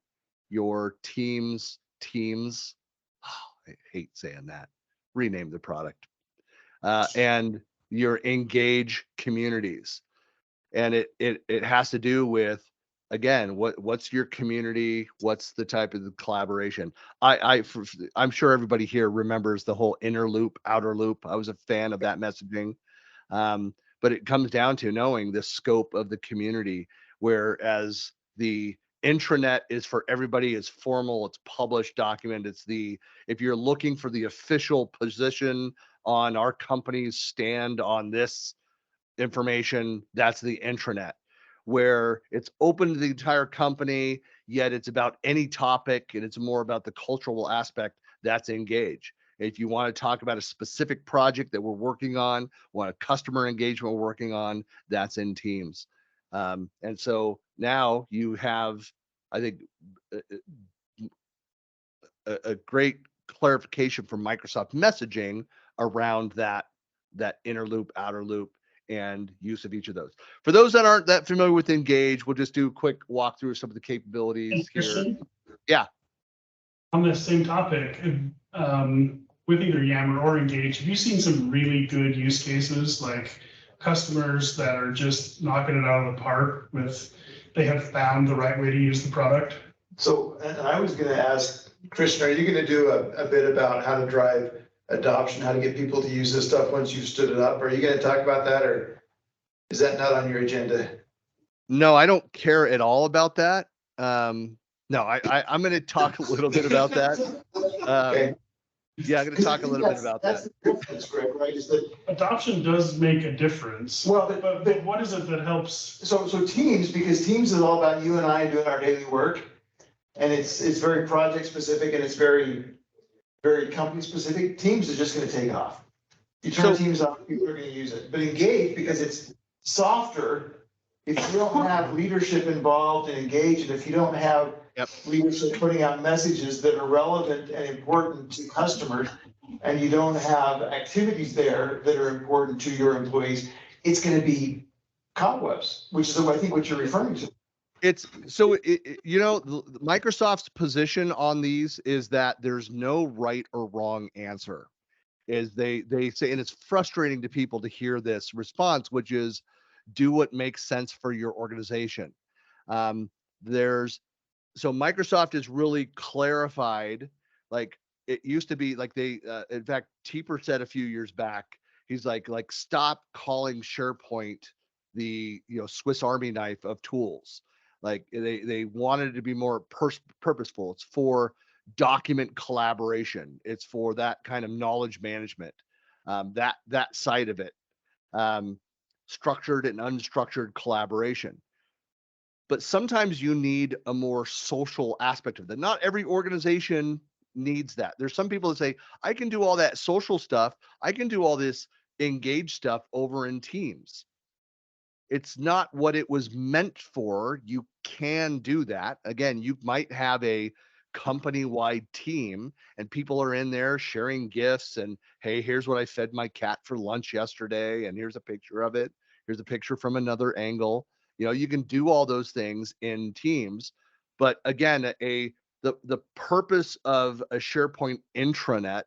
Speaker 2: your Teams, I hate saying that, rename the product, and your Engage communities. And it has to do with, again, what's your community, what's the type of the collaboration. I'm sure everybody here remembers the whole inner loop, outer loop. I was a fan of that messaging. But it comes down to knowing the scope of the community, whereas the intranet is for everybody, it's formal, it's published document. If you're looking for the official position on our company's stand on this information, that's the intranet, where it's open to the entire company, yet it's about any topic and it's more about the cultural aspect. That's Engage. If you want to talk about a specific project that we're working on, want a customer engagement we're working on, that's in Teams. And so now you have, I think, a great clarification from Microsoft messaging around that inner loop, outer loop, and use of each of those. For those that aren't that familiar with Engage, we'll just do a quick walkthrough of some of the capabilities here. Yeah.
Speaker 3: On this same topic, with either Yammer or Engage, have you seen some really good use cases, like customers that are just knocking it out of the park they have found the right way to use the product?
Speaker 10: So, and I was gonna ask, Christian, are you gonna do a bit about how to drive adoption, how to get people to use this stuff once you've stood it up? Are you gonna talk about that, or is that not on your agenda?
Speaker 2: No, I don't care at all about that. No, I'm going to talk a little bit about that.
Speaker 10: Okay.
Speaker 2: Yeah, I'm going to talk a little bit about that.
Speaker 10: That's the difference, Greg, right? Is that
Speaker 3: adoption does make a difference.
Speaker 10: Well,
Speaker 3: but what is it that helps?
Speaker 10: So Teams, because Teams is all about you and I doing our daily work, and it's very project specific and it's very, very company specific. Teams is just going to take off. You turn Teams off, people are going to use it. But Engage, because it's softer, if you don't have leadership involved and engaged, and if you don't have leadership putting out messages that are relevant and important to customers, and you don't have activities there that are important to your employees, it's going to be cobwebs, which is I think what you're referring to.
Speaker 2: It's so, Microsoft's position on these is that there's no right or wrong answer. Is they say, and it's frustrating to people to hear this response, which is, do what makes sense for your organization. So Microsoft has really clarified, like, it used to be like in fact, Teeper said a few years back, he's like stop calling SharePoint the, Swiss Army knife of tools. Like they wanted it to be more purposeful. It's for document collaboration. It's for that kind of knowledge management, that side of it, structured and unstructured collaboration. But sometimes you need a more social aspect of that. Not every organization needs that. There's some people that say, I can do all that social stuff. I can do all this engage stuff over in Teams. It's not what it was meant for. You can do that. Again, you might have a company-wide team and people are in there sharing gifts and, hey, here's what I fed my cat for lunch yesterday, and here's a picture of it. Here's a picture from another angle. You can do all those things in Teams, but again, the purpose of a SharePoint intranet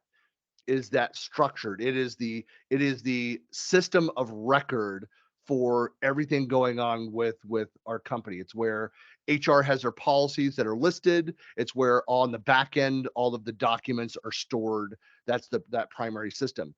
Speaker 2: is that structured. It is the system of record for everything going on with our company. It's where HR has their policies that are listed. It's where on the back end all of the documents are stored. That's that primary system.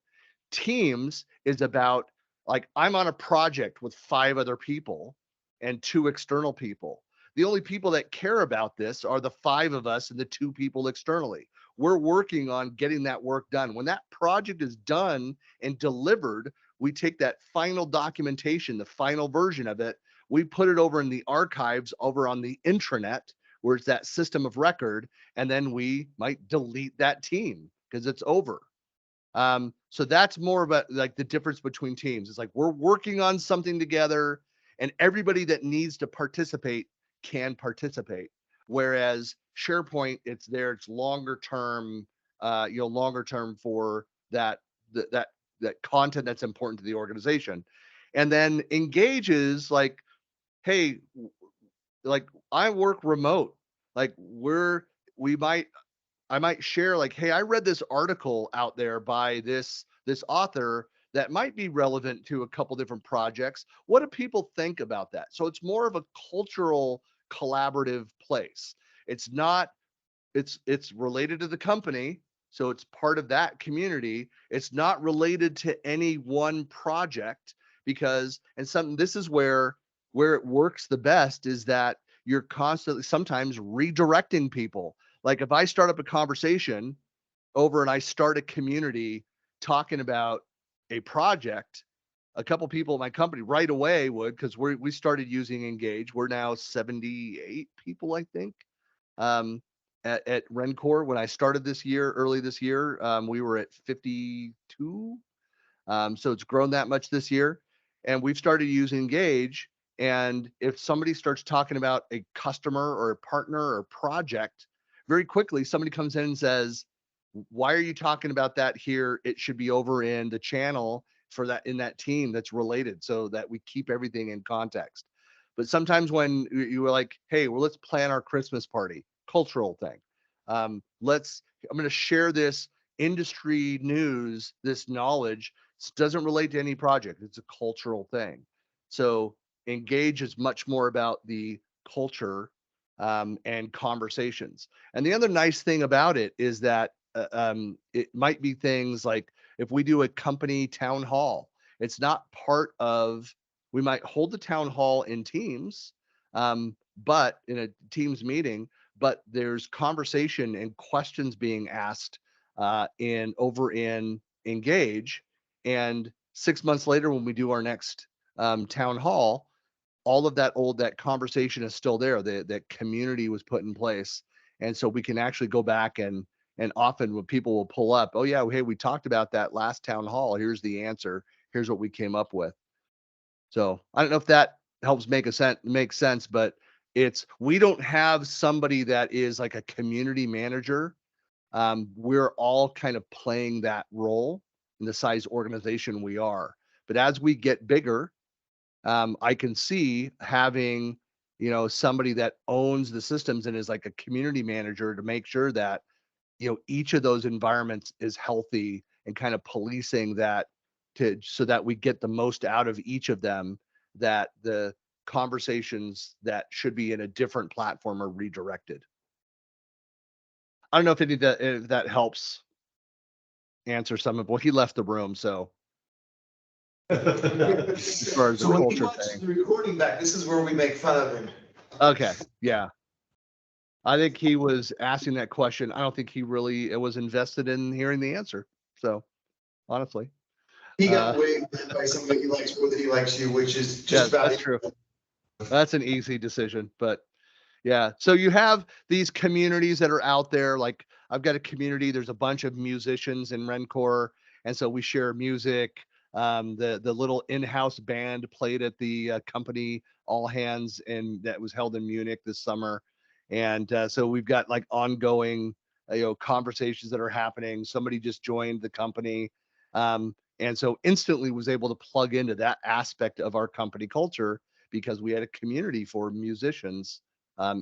Speaker 2: Teams is about, like, I'm on a project with 5 other people and 2 external people. The only people that care about this are the 5 of us and the 2 people externally. We're working on getting that work done. When that project is done and delivered, we take that final documentation, the final version of it, we put it over in the archives over on the intranet, where it's that system of record, and then we might delete that team because it's over. So that's more about like the difference between teams. It's like we're working on something together and everybody that needs to participate can participate. Whereas SharePoint, it's there, it's longer term, longer term for that content that's important to the organization. And then Engage is like, hey, like I work remote. Like I might share like, hey, I read this article out there by this author that might be relevant to a couple different projects. What do people think about that? So it's more of a cultural collaborative place. It's related to the company, so it's part of that community. It's not related to any one project because, this is where it works the best, is that you're constantly sometimes redirecting people. Like if I start up a conversation over and I start a community talking about a project, a couple people at my company right away would, because we started using Engage. We're now 78 people, I think, at Rencor. When I started early this year, we were at 52. So it's grown that much this year. And we've started using Engage. And if somebody starts talking about a customer or a partner or project, very quickly somebody comes in and says, why are you talking about that here? It should be over in the channel for that, in that team that's related, so that we keep everything in context. But sometimes when you were like, hey, well, let's plan our Christmas party, cultural thing. I'm going to share this industry news, this knowledge. It doesn't relate to any project. It's a cultural thing. So Engage is much more about the culture and conversations. And the other nice thing about it is that it might be things like if we do a company town hall, it's not part of, we might hold the town hall in Teams, but in a Teams meeting, but there's conversation and questions being asked over in Engage. And 6 months later, when we do our next town hall, all of that conversation is still there. That community was put in place. And so we can actually go back and often when people will pull up, oh yeah, hey, we talked about that last town hall. Here's the answer. Here's what we came up with. So I don't know if that helps make sense, but we don't have somebody that is like a community manager. We're all kind of playing that role in the size organization we are. But as we get bigger, I can see having, somebody that owns the systems and is like a community manager to make sure that, each of those environments is healthy and kind of policing that so that we get the most out of each of them, that the conversations that should be in a different platform are redirected. I don't know if if that helps answer some of. Well, he left the room, so as far as the
Speaker 10: So when he
Speaker 2: culture
Speaker 10: watches
Speaker 2: thing.
Speaker 10: the recording back, this is where we make fun of him.
Speaker 2: Okay, yeah. I think he was asking that question. I don't think he really was invested in hearing the answer. So, honestly,
Speaker 10: He got waved by somebody he likes more than he likes you, which is just
Speaker 2: yeah,
Speaker 10: about
Speaker 2: that's true. That's an easy decision, but yeah. So you have these communities that are out there. Like I've got a community. There's a bunch of musicians in Rencore, and so we share music. The little in-house band played at the company All Hands, and that was held in Munich this summer. And so we've got like ongoing, conversations that are happening. Somebody just joined the company, and so instantly was able to plug into that aspect of our company culture because we had a community for musicians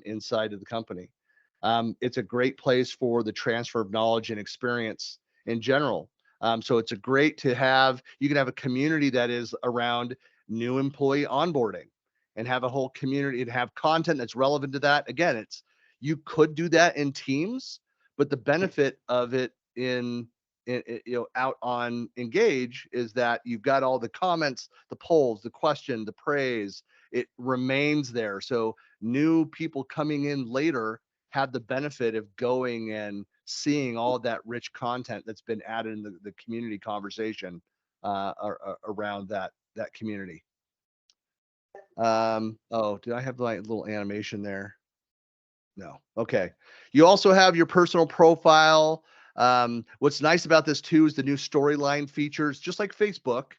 Speaker 2: inside of the company. It's a great place for the transfer of knowledge and experience in general. So it's a great to have, you can have a community that is around new employee onboarding and have a whole community and have content that's relevant to that. Again, you could do that in teams, but the benefit of it out on Engage is that you've got all the comments, the polls, the question, the praise, it remains there. So new people coming in later have the benefit of going and seeing all of that rich content that's been added in the community conversation around that community. Oh, did I have like a little animation there? No. Okay. You also have your personal profile. What's nice about this too is the new storyline features, just like Facebook,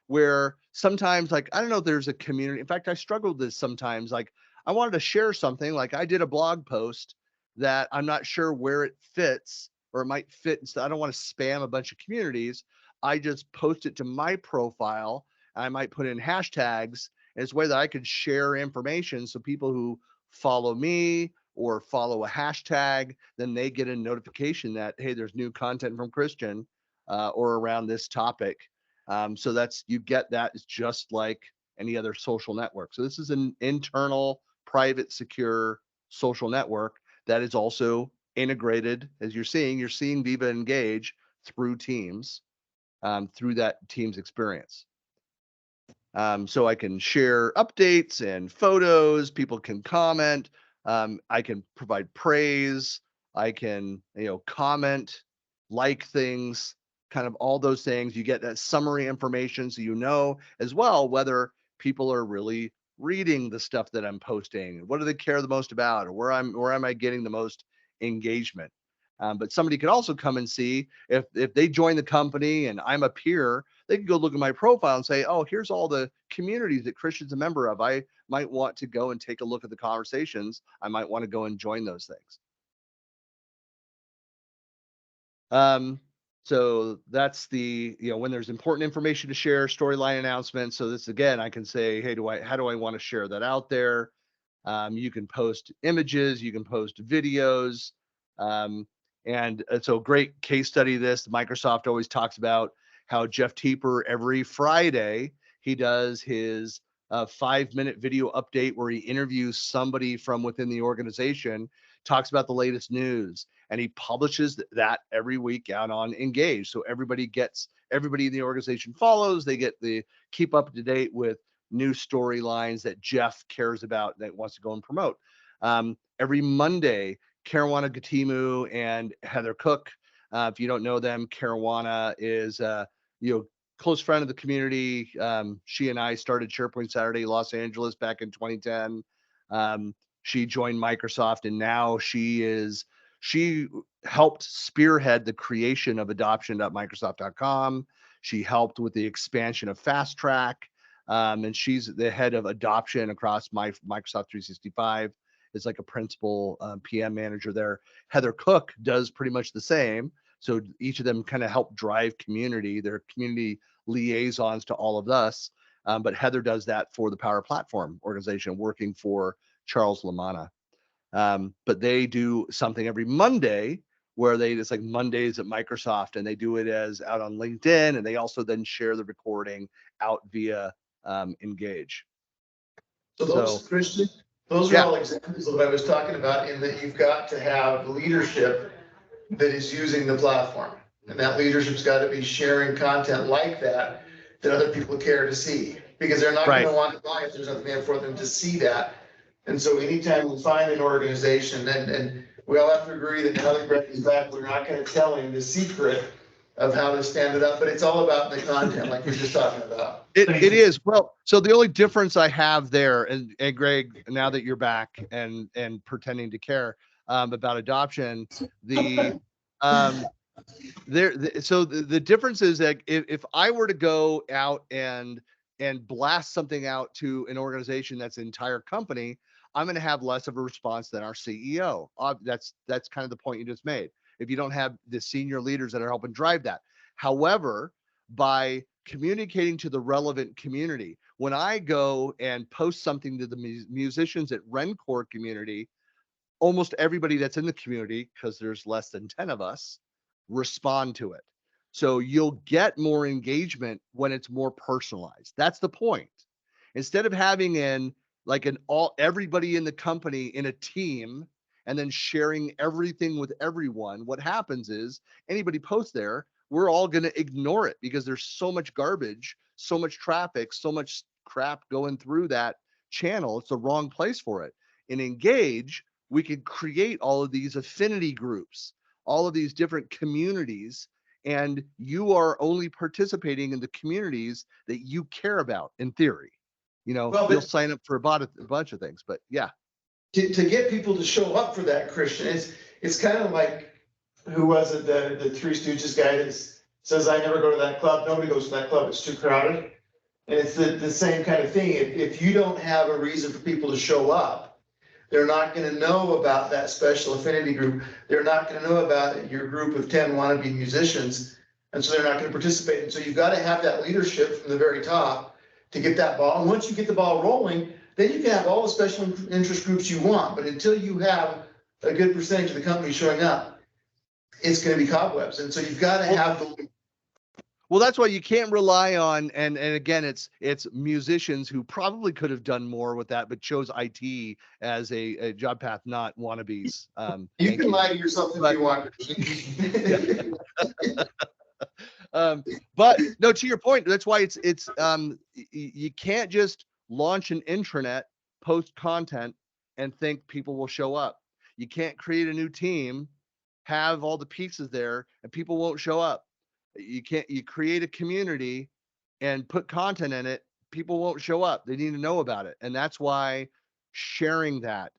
Speaker 2: where sometimes, like, I don't know if there's a community. In fact, I struggled with this sometimes. Like, I wanted to share something, like I did a blog post that I'm not sure where it fits or it might fit. I don't want to spam a bunch of communities. I just post it to my profile. I might put in hashtags, and it's a way that I could share information so people who follow me or follow a hashtag, then they get a notification that, hey, there's new content from Christian or around this topic. So you get that. It's just like any other social network. So this is an internal, private, secure social network that is also integrated. As you're seeing Viva Engage through Teams, through that Teams experience. So I can share updates and photos. People can comment. I can provide praise. I can, comment, like things, kind of all those things. You get that summary information, so you know as well whether people are really reading the stuff that I'm posting. What do they care the most about, or where am I getting the most engagement? But somebody could also come and see if they join the company and I'm a peer, they can go look at my profile and say, oh, here's all the communities that Christian's a member of. I might want to go and take a look at the conversations. I might want to go and join those things. So that's when there's important information to share, storyline announcements. So this, again, I can say, hey, how do I want to share that out there? You can post images, you can post videos. And it's a great case study. Microsoft always talks about how Jeff Teeper, every Friday, he does his 5-minute video update where he interviews somebody from within the organization, talks about the latest news, and he publishes that every week out on Engage. So everybody in the organization follows, they keep up to date with new storylines that Jeff cares about, that wants to go and promote. Every Monday, Caruana Gatimu and Heather Cook. If you don't know them, Caruana is close friend of the community. She and I started SharePoint Saturday Los Angeles back in 2010. She joined Microsoft, and now she helped spearhead the creation of adoption.microsoft.com. She helped with the expansion of Fast Track, and she's the head of adoption across Microsoft 365. Is like a principal PM manager there. Heather Cook does pretty much the same. So each of them kind of help drive community. They're community liaisons to all of us. But Heather does that for the Power Platform organization, working for Charles Lamanna. But they do something every Monday where it's like Mondays at Microsoft, and they do it as out on LinkedIn, and they also then share the recording out via Engage.
Speaker 10: So Christian, those are all examples of what I was talking about, in that you've got to have leadership that is using the platform. And that leadership's got to be sharing content like that other people care to see, because they're not going to want to buy if there's nothing there for them to see that. And so anytime we find an organization, and we all have to agree that now that Greg is back, we're not going to tell him the secret of how to stand it up, but it's all about the content, like you're just talking about.
Speaker 2: It is. Well, so the only difference I have there, and Greg, now that you're back and pretending to care about adoption, the so the difference is that if I were to go out and blast something out to an organization that's an entire company, I'm going to have less of a response than our CEO. That's kind of the point you just made. If you don't have the senior leaders that are helping drive that. However, by communicating to the relevant community, when I go and post something to the musicians at Rencore community, almost everybody that's in the community, because there's less than 10 of us, respond to it. So you'll get more engagement when it's more personalized. That's the point. Instead of having everybody in the company in a team and then sharing everything with everyone, what happens is anybody posts there, we're all going to ignore it because there's so much garbage, so much traffic, so much crap going through that channel. It's the wrong place for it. In Engage, we can create all of these affinity groups, all of these different communities, and you are only participating in the communities that you care about in theory. You'll sign up for a bunch of things, but yeah.
Speaker 10: To get people to show up for that, Christian, it's kind of like, who was it, the Three Stooges guy that says, I never go to that club, nobody goes to that club, it's too crowded. And it's the same kind of thing. If you don't have a reason for people to show up, they're not going to know about that special affinity group. They're not going to know about your group of 10 wannabe musicians. And so they're not going to participate. And so you've got to have that leadership from the very top to get that ball. And once you get the ball rolling, then you can have all the special interest groups you want. But until you have a good percentage of the company showing up, it's going to be cobwebs. And so you've got to have the.
Speaker 2: Well, that's why you can't rely on, and again, it's musicians who probably could have done more with that, but chose IT as a job path, not wannabes.
Speaker 10: You can lie to yourself if you
Speaker 2: want. But no, to your point, that's why it's you can't just launch an intranet, post content, and think people will show up. You can't create a new team, have all the pieces there, and people won't show up. You create a community and put content in it, people won't show up. They need to know about it. And that's why sharing that,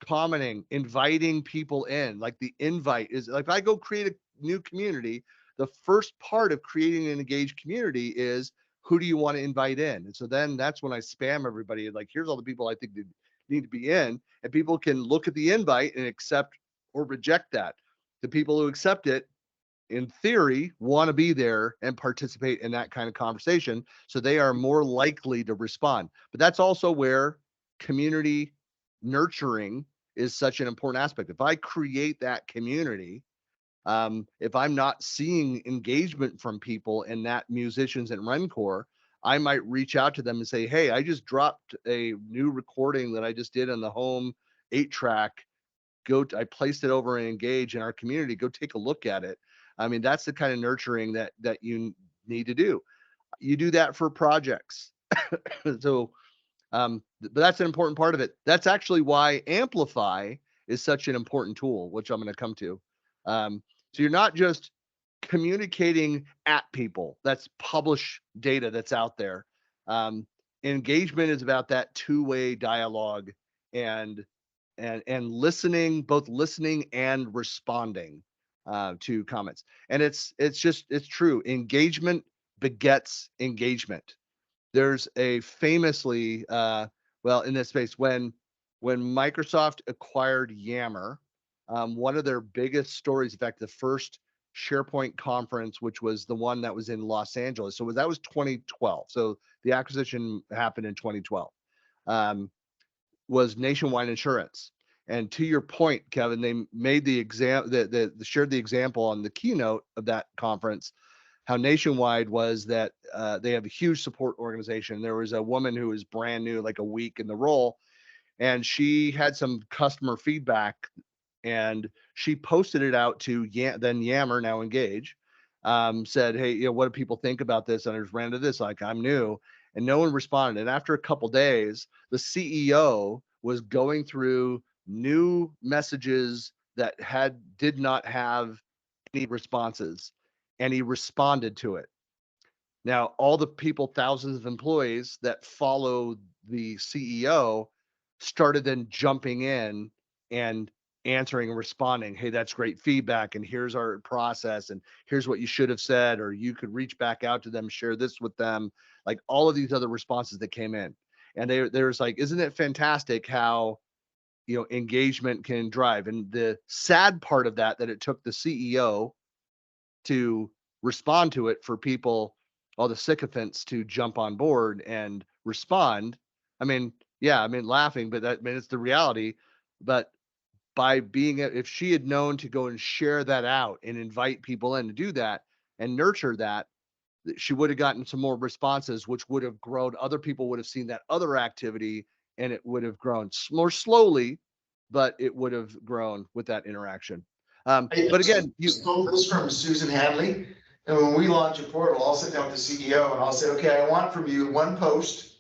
Speaker 2: commenting, inviting people in, like the invite is like, if I go create a new community, the first part of creating an engaged community is, who do you want to invite in? And so then that's when I spam everybody, like, here's all the people I think that need to be in, and people can look at the invite and accept or reject that. The people who accept it, in theory, want to be there and participate in that kind of conversation, so they are more likely to respond. But that's also where community nurturing is such an important aspect. If I create that community, if I'm not seeing engagement from people in that musicians and Rencore, I might reach out to them and say, hey, I just dropped a new recording that I just did on the home 8-track. I placed it over in Engage in our community. Go take a look at it. I mean, that's the kind of nurturing that you need to do. You do that for projects. So, but that's an important part of it. That's actually why Amplify is such an important tool, which I'm going to come to. So you're not just communicating at people. That's published data that's out there. Engagement is about that two-way dialogue and listening, both listening and responding to comments. And it's true. Engagement begets engagement. There's a famously, in this space, when Microsoft acquired Yammer, one of their biggest stories, in fact, the first SharePoint conference, which was the one that was in Los Angeles. So that was 2012. So the acquisition happened in 2012, was Nationwide Insurance. And to your point, Kevin, they made the shared the example on the keynote of that conference, how Nationwide was that they have a huge support organization. There was a woman who was brand new, like a week in the role, and she had some customer feedback, and she posted it out to then Yammer, now Engage, said, hey, you know, what do people think about this? And I just ran to this, like, I'm new, and no one responded. And after a couple days, the CEO was going through new messages that did not have any responses, and he responded to it. Now, all the people, thousands of employees that follow the CEO started then jumping in and answering and responding. Hey, that's great feedback. And here's our process. And here's what you should have said, or you could reach back out to them, share this with them. Like all of these other responses that came in. And there's like, isn't it fantastic how, you know, engagement can drive? And the sad part of that it took the CEO to respond to it for people, all the sycophants, to jump on board and respond. I mean, yeah, I mean, laughing, but that, I mean, it's the reality. But by being, if she had known to go and share that out and invite people in to do that and nurture that, she would have gotten some more responses, which would have grown. Other people would have seen that other activity, and it would have grown more slowly, but it would have grown with that interaction. But again,
Speaker 10: you stole this from Susan Hadley. And when we launch a portal, I'll sit down with the CEO and I'll say, okay, I want from you 1 post,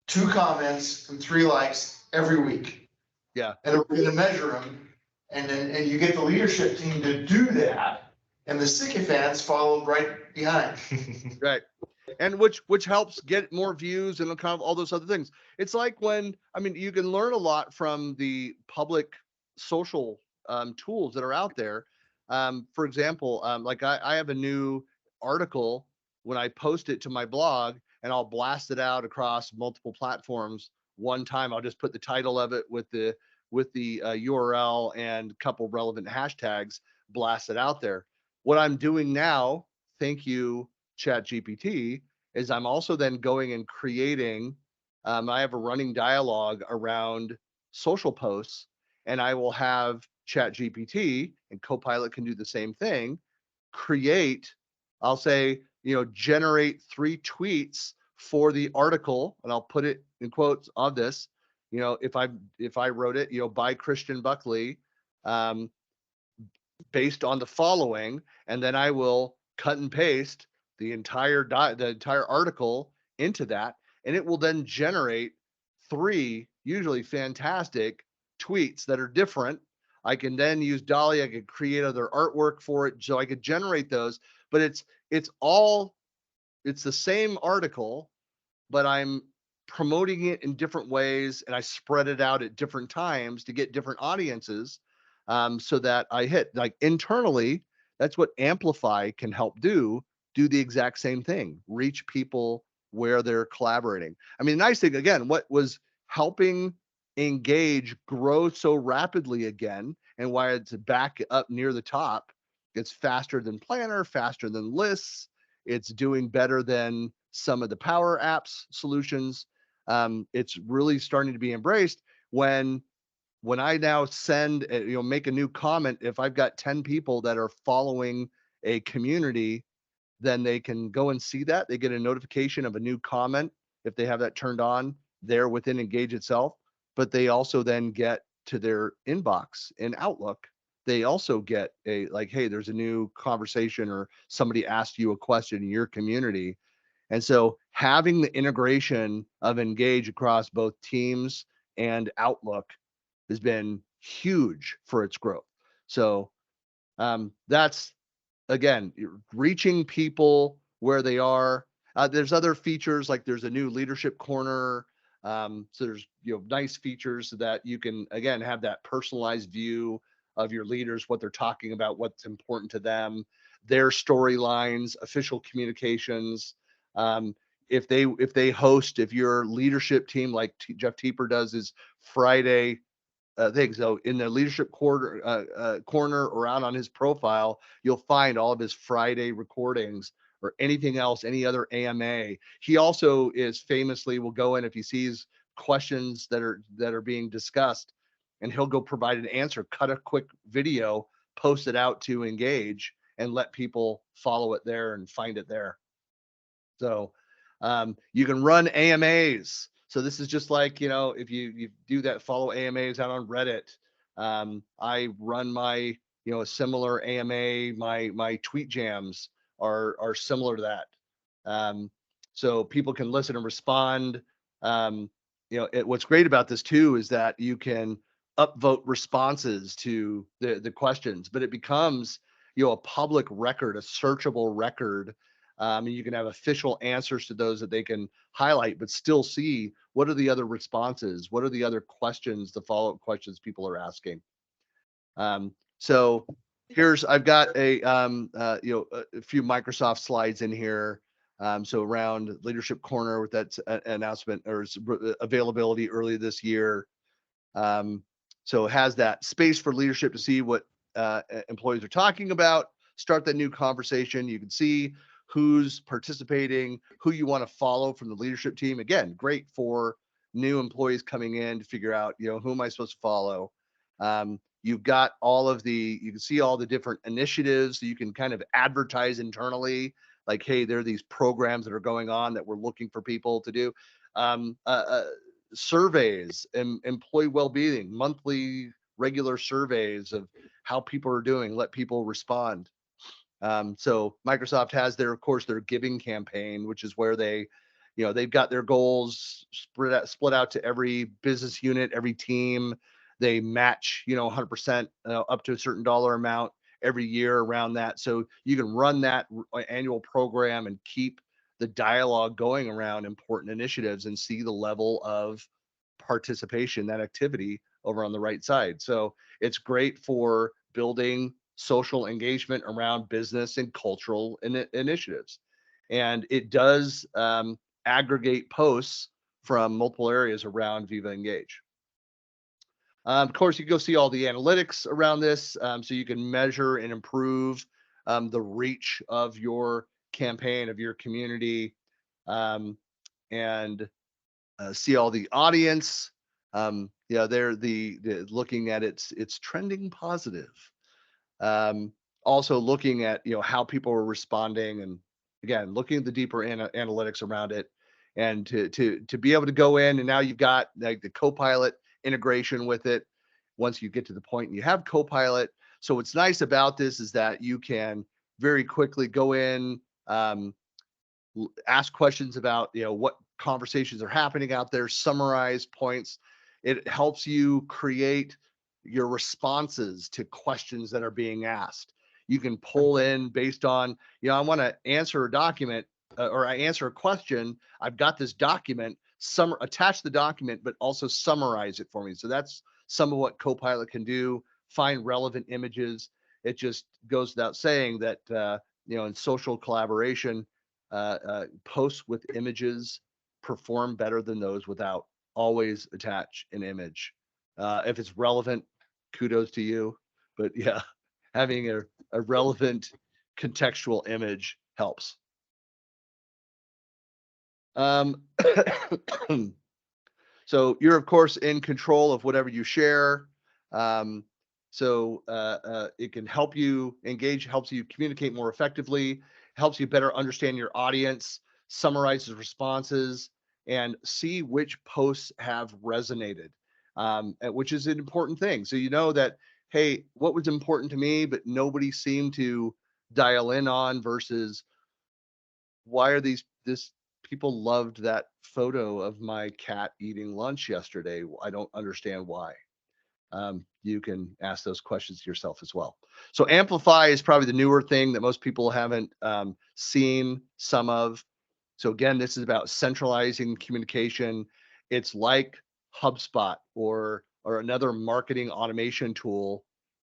Speaker 10: 2 comments, and 3 likes every week.
Speaker 2: Yeah.
Speaker 10: And we're going to measure them. And you get the leadership team to do that. And the sycophants followed right behind.
Speaker 2: Right. And which helps get more views and kind of all those other things. It's like when, I mean, you can learn a lot from the public social tools that are out there. For example, like I have a new article. When I post it to my blog, and I'll blast it out across multiple platforms one time, I'll just put the title of it with the URL and a couple relevant hashtags, blast it out there. What I'm doing now, thank you, ChatGPT, is I'm also then going and creating, I have a running dialogue around social posts, and I will have ChatGPT, and Copilot can do the same thing, create, I'll say, you know, generate 3 tweets for the article, and I'll put it in quotes on this, you know, if I wrote it, you know, by Christian Buckley, based on the following, and then I will cut and paste the entire article into that, and it will then generate 3 usually fantastic tweets that are different. I can then use Dolly. I could create other artwork for it, so I could generate those. But it's the same article, but I'm promoting it in different ways, and I spread it out at different times to get different audiences, so that I hit, like, internally. That's what Amplify can help do the exact same thing, reach people where they're collaborating. I mean, the nice thing, again, what was helping Engage grow so rapidly again, and why it's back up near the top, it's faster than Planner, faster than Lists, it's doing better than some of the Power Apps solutions. It's really starting to be embraced when I now send, you know, make a new comment. If I've got 10 people that are following a community, then they can go and see that. They get a notification of a new comment if they have that turned on there within Engage itself. But they also then get to their inbox in Outlook. They also get a, like, hey, there's a new conversation, or somebody asked you a question in your community. And so having the integration of Engage across both Teams and Outlook has been huge for its growth. So that's, again, reaching people where they are. There's other features, like there's a new leadership corner. So there's, you know, nice features so that you can, again, have that personalized view of your leaders, what they're talking about, what's important to them, their storylines, official communications. If they host, if your leadership team, like Jeff Teeper does his Friday thing. So in the leadership corner or out on his profile, you'll find all of his Friday recordings, or anything else, any other AMA. He also is famously will go in if he sees questions that are being discussed, and he'll go provide an answer, cut a quick video, post it out to Engage, and let people follow it there and find it there. So you can run AMAs. So this is just like, you know, if you do that, follow AMAs out on Reddit, I run my, a similar AMA, my tweet jams are similar to that. So people can listen and respond. What's great about this too is that you can upvote responses to the questions, but it becomes, a public record, a searchable record. And you can have official answers to those that they can highlight, but still see what are the other responses, what are the other questions, the follow-up questions people are asking. So I've got a few Microsoft slides in here. So around Leadership Corner with that announcement or availability early this year. So it has that space for leadership to see what employees are talking about, start that new conversation. You can see who's participating, who you want to follow from the leadership team. Again, great for new employees coming in to figure out, who am I supposed to follow? You've got you can see all the different initiatives so you can kind of advertise internally, like, hey, there are these programs that are going on that we're looking for people to do. Surveys and employee well-being, monthly regular surveys of how people are doing, let people respond. So Microsoft has their giving campaign, which is where they've got their goals split out to every business unit, every team. They match, 100% up to a certain dollar amount every year around that. So you can run that annual program and keep the dialogue going around important initiatives and see the level of participation, that activity over on the right side. So it's great for building social engagement around business and cultural initiatives. And it does aggregate posts from multiple areas around Viva Engage. Of course, you can go see all the analytics around this, so you can measure and improve the reach of your campaign, of your community, and see all the audience. They're looking at it's trending positive. Also looking at how people are responding, and again looking at the deeper analytics around it, and to be able to go in, and now you've got like the Copilot integration with it once you get to the point and you have Copilot. So what's nice about this is that you can very quickly go in, ask questions about what conversations are happening out there, summarize points. It helps you create your responses to questions that are being asked. You can pull in based on, I want to answer a document or I answer a question. I've got this document, attach the document, but also summarize it for me. So that's some of what Copilot can do, find relevant images. It just goes without saying that, in social collaboration, posts with images perform better than those without. Always attach an image. If it's relevant, kudos to you. But yeah, having a relevant contextual image helps. So you're of course in control of whatever you share. So it can help you engage, helps you communicate more effectively, helps you better understand your audience, summarizes responses, and see which posts have resonated, which is an important thing. So you know that, hey, what was important to me, but nobody seemed to dial in on, versus why are this people loved that photo of my cat eating lunch yesterday. I don't understand why. You can ask those questions to yourself as well. So Amplify is probably the newer thing that most people haven't seen some of. So again, this is about centralizing communication. It's like HubSpot or another marketing automation tool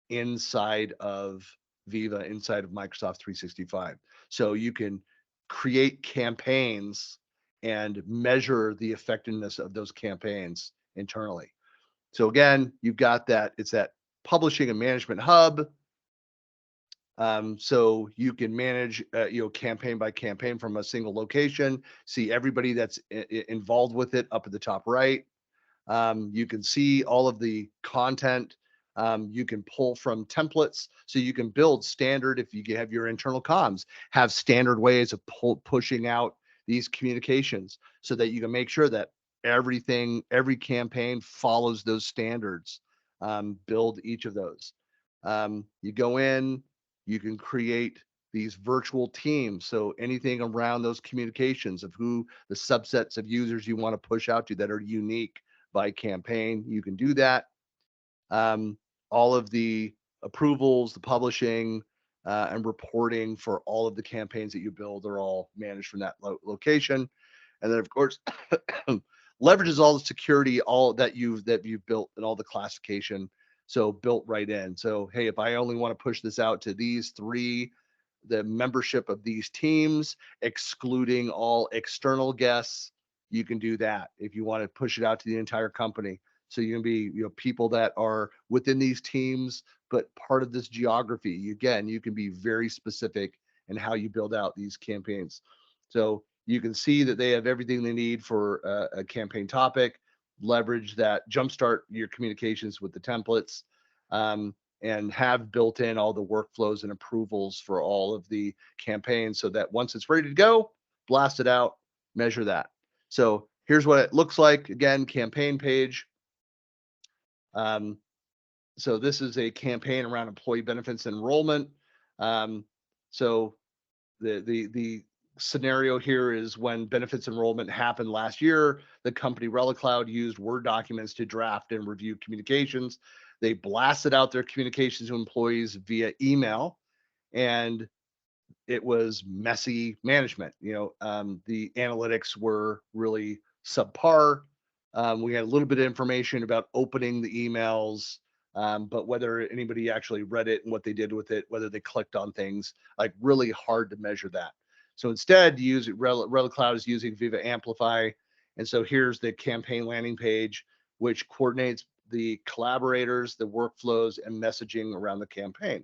Speaker 2: inside of Viva, inside of Microsoft 365. So you can create campaigns and measure the effectiveness of those campaigns internally. So again, you've got that, it's that publishing and management hub. So you can manage, campaign by campaign from a single location, see everybody that's involved with it up at the top right. You can see all of the content. You can pull from templates, so you can build standard, if you have your internal comms, have standard ways of pushing out these communications so that you can make sure that every campaign follows those standards. build each of those. You go in, you can create these virtual teams. So anything around those communications of who the subsets of users you want to push out to that are unique by campaign, you can do that. All of the approvals, the publishing, and reporting for all of the campaigns that you build are all managed from that location. And then of course, leverages all the security, all that you've built and all the classification. So built right in. So, hey, if I only want to push this out to these three, the membership of these teams, excluding all external guests, you can do that. If you want to push it out to the entire company. So you can be, people that are within these teams, but part of this geography. Again, you can be very specific in how you build out these campaigns. So you can see that they have everything they need for a campaign topic, leverage that, jumpstart your communications with the templates, and have built in all the workflows and approvals for all of the campaigns so that once it's ready to go, blast it out, measure that. So here's what it looks like. Again, campaign page. So this is a campaign around employee benefits enrollment. So the scenario here is when benefits enrollment happened last year, the company ReliCloud used Word documents to draft and review communications. They blasted out their communications to employees via email, and it was messy management. The analytics were really subpar. We had a little bit of information about opening the emails, but whether anybody actually read it and what they did with it, whether they clicked on things, like really hard to measure that. So instead, use it. ReliCloud is using Viva Amplify, and so here's the campaign landing page, which coordinates the collaborators, the workflows, and messaging around the campaign.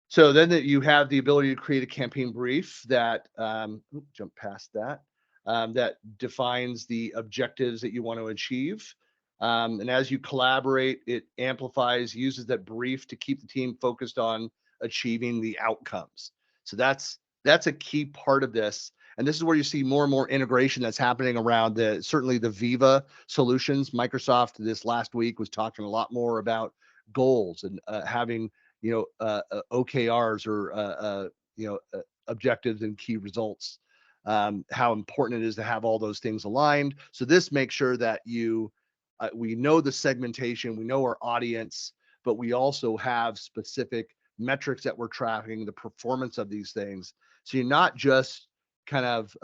Speaker 2: So then that you have the ability to create a campaign brief that, jump past that, that defines the objectives that you want to achieve. And as you collaborate, it amplifies, uses that brief to keep the team focused on achieving the outcomes. So that's a key part of this. And this is where you see more and more integration that's happening around certainly the Viva solutions. Microsoft this last week was talking a lot more about goals and having OKRs or objectives and key results. How important it is to have all those things aligned. So this makes sure that we know the segmentation, we know our audience, but we also have specific metrics that we're tracking the performance of these things. So you're not just kind of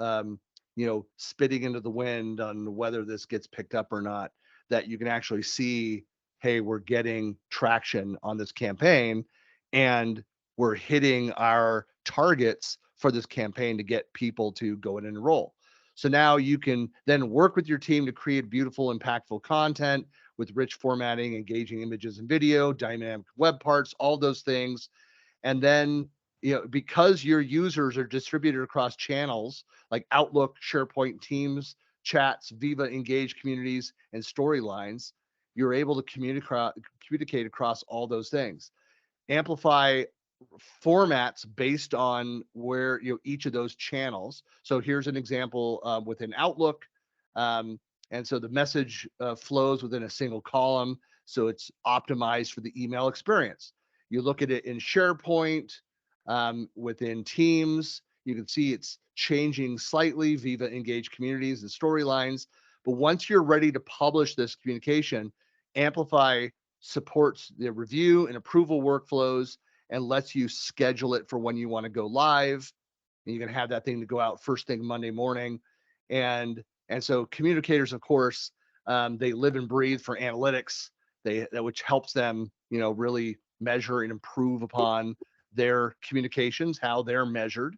Speaker 2: spitting into the wind on whether this gets picked up or not, that you can actually see, hey, we're getting traction on this campaign and we're hitting our targets for this campaign to get people to go and enroll. So now you can then work with your team to create beautiful, impactful content with rich formatting, engaging images and video, dynamic web parts, all those things. And then, because your users are distributed across channels like Outlook, SharePoint, Teams, chats, Viva, Engage communities, and storylines, you're able to communicate across all those things. Amplify formats based on where each of those channels. So here's an example within Outlook. And so the message flows within a single column. So it's optimized for the email experience. You look at it in SharePoint, within Teams, you can see it's changing slightly, Viva Engage communities and storylines. But once you're ready to publish this communication, Amplify supports the review and approval workflows and lets you schedule it for when you want to go live. And you can have that thing to go out first thing Monday morning. And so communicators, of course, they live and breathe for analytics, which helps them, really measure and improve upon their communications, how they're measured.